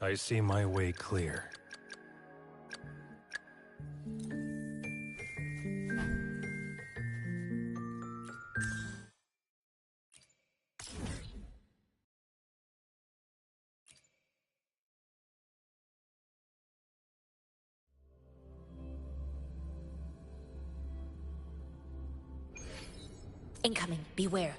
I see my way clear. Incoming, beware.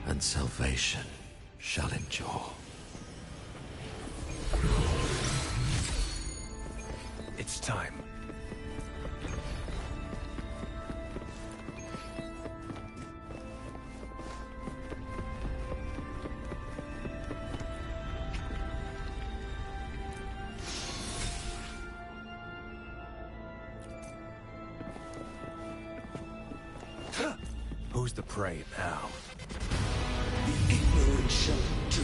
and salvation shall endure. It's time. Who's the prey now? The ignorant shall do.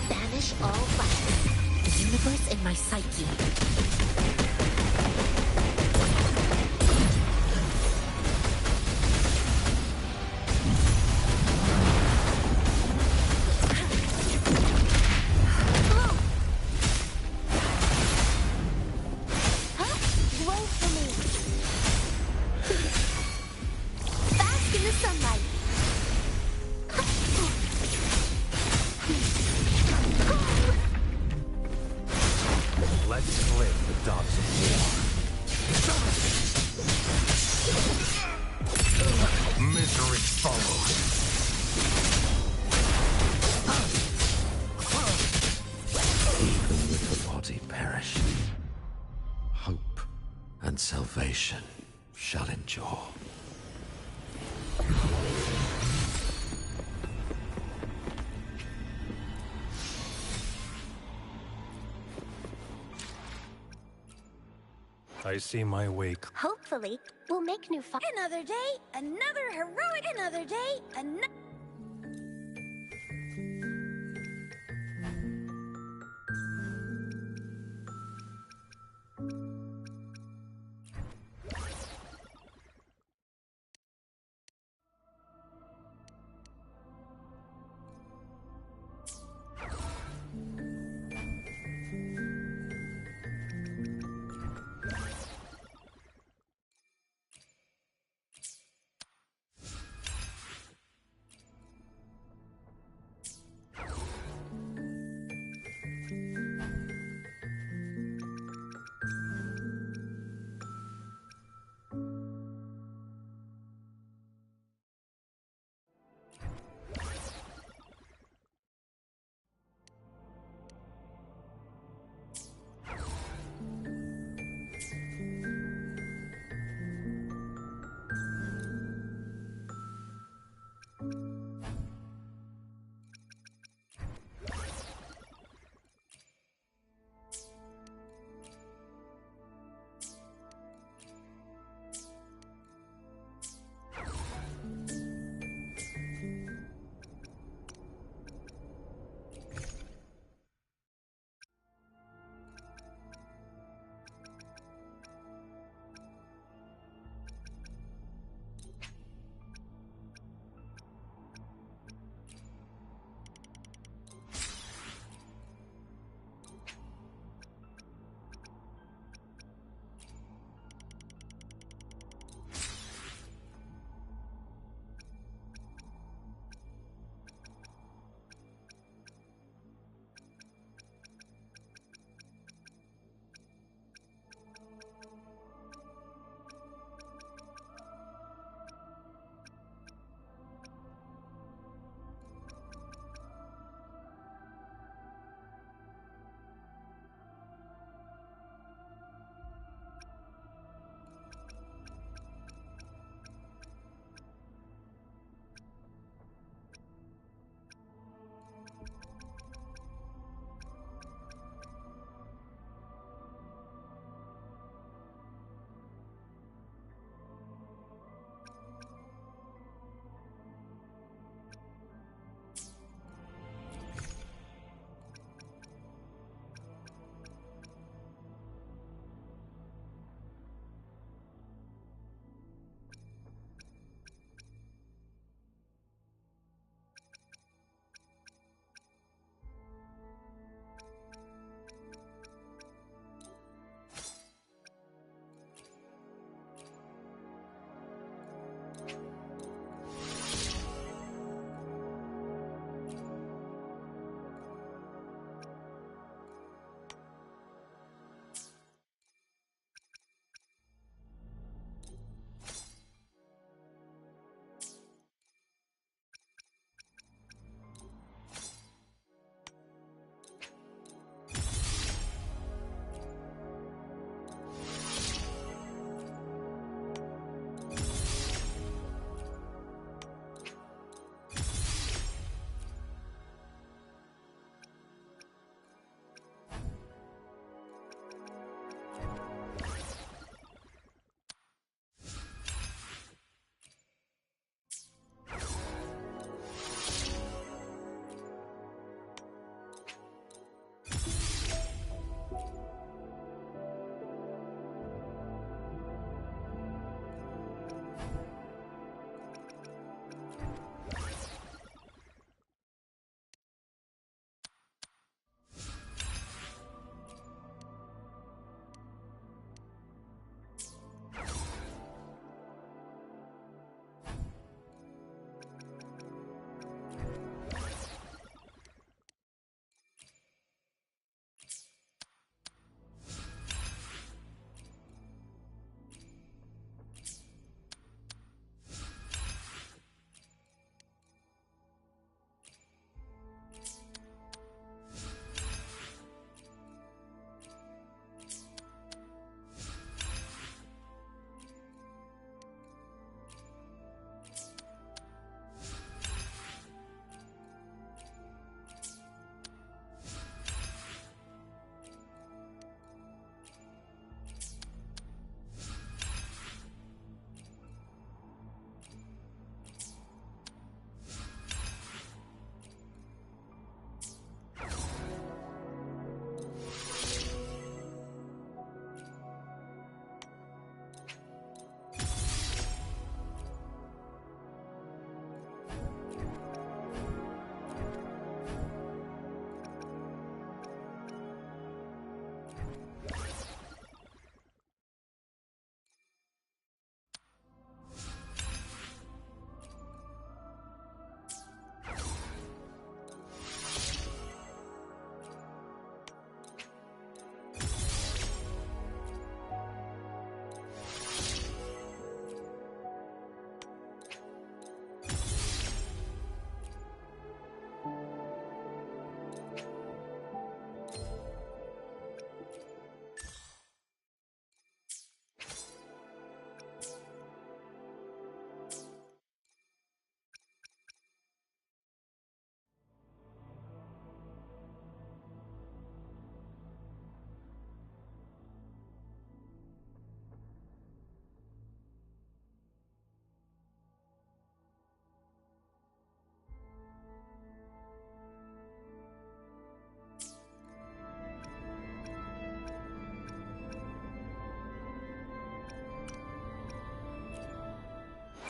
Banish all violence. The universe in my psyche. Let's flip the dogs of war. Misery follows. Even with the body perished, hope and salvation shall endure. I see my way. Hopefully, we'll make new Another day, another heroic, another day, another...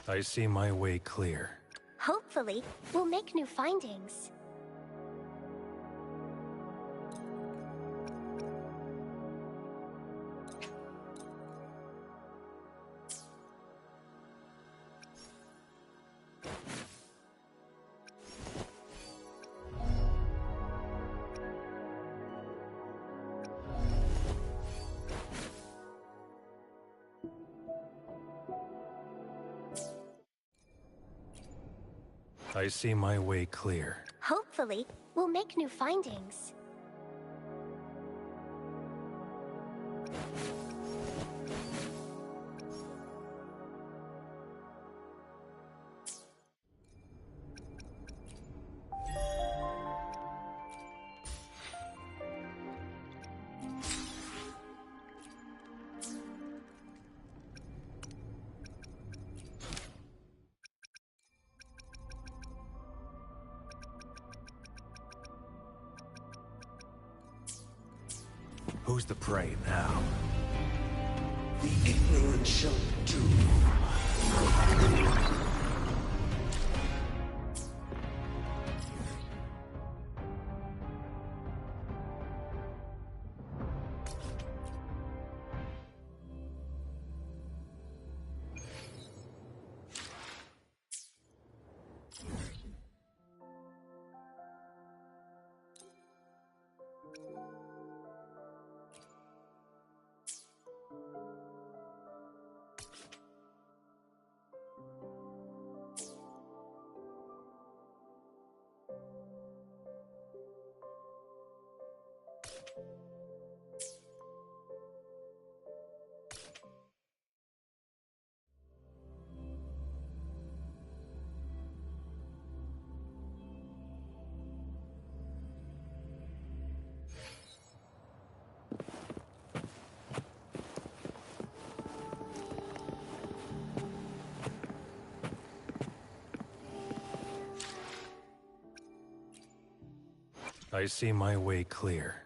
I see my way clear. Hopefully, we'll make new findings. I see my way clear. Hopefully, we'll make new findings. Who's the prey now? The ignorant shall do. I see my way clear.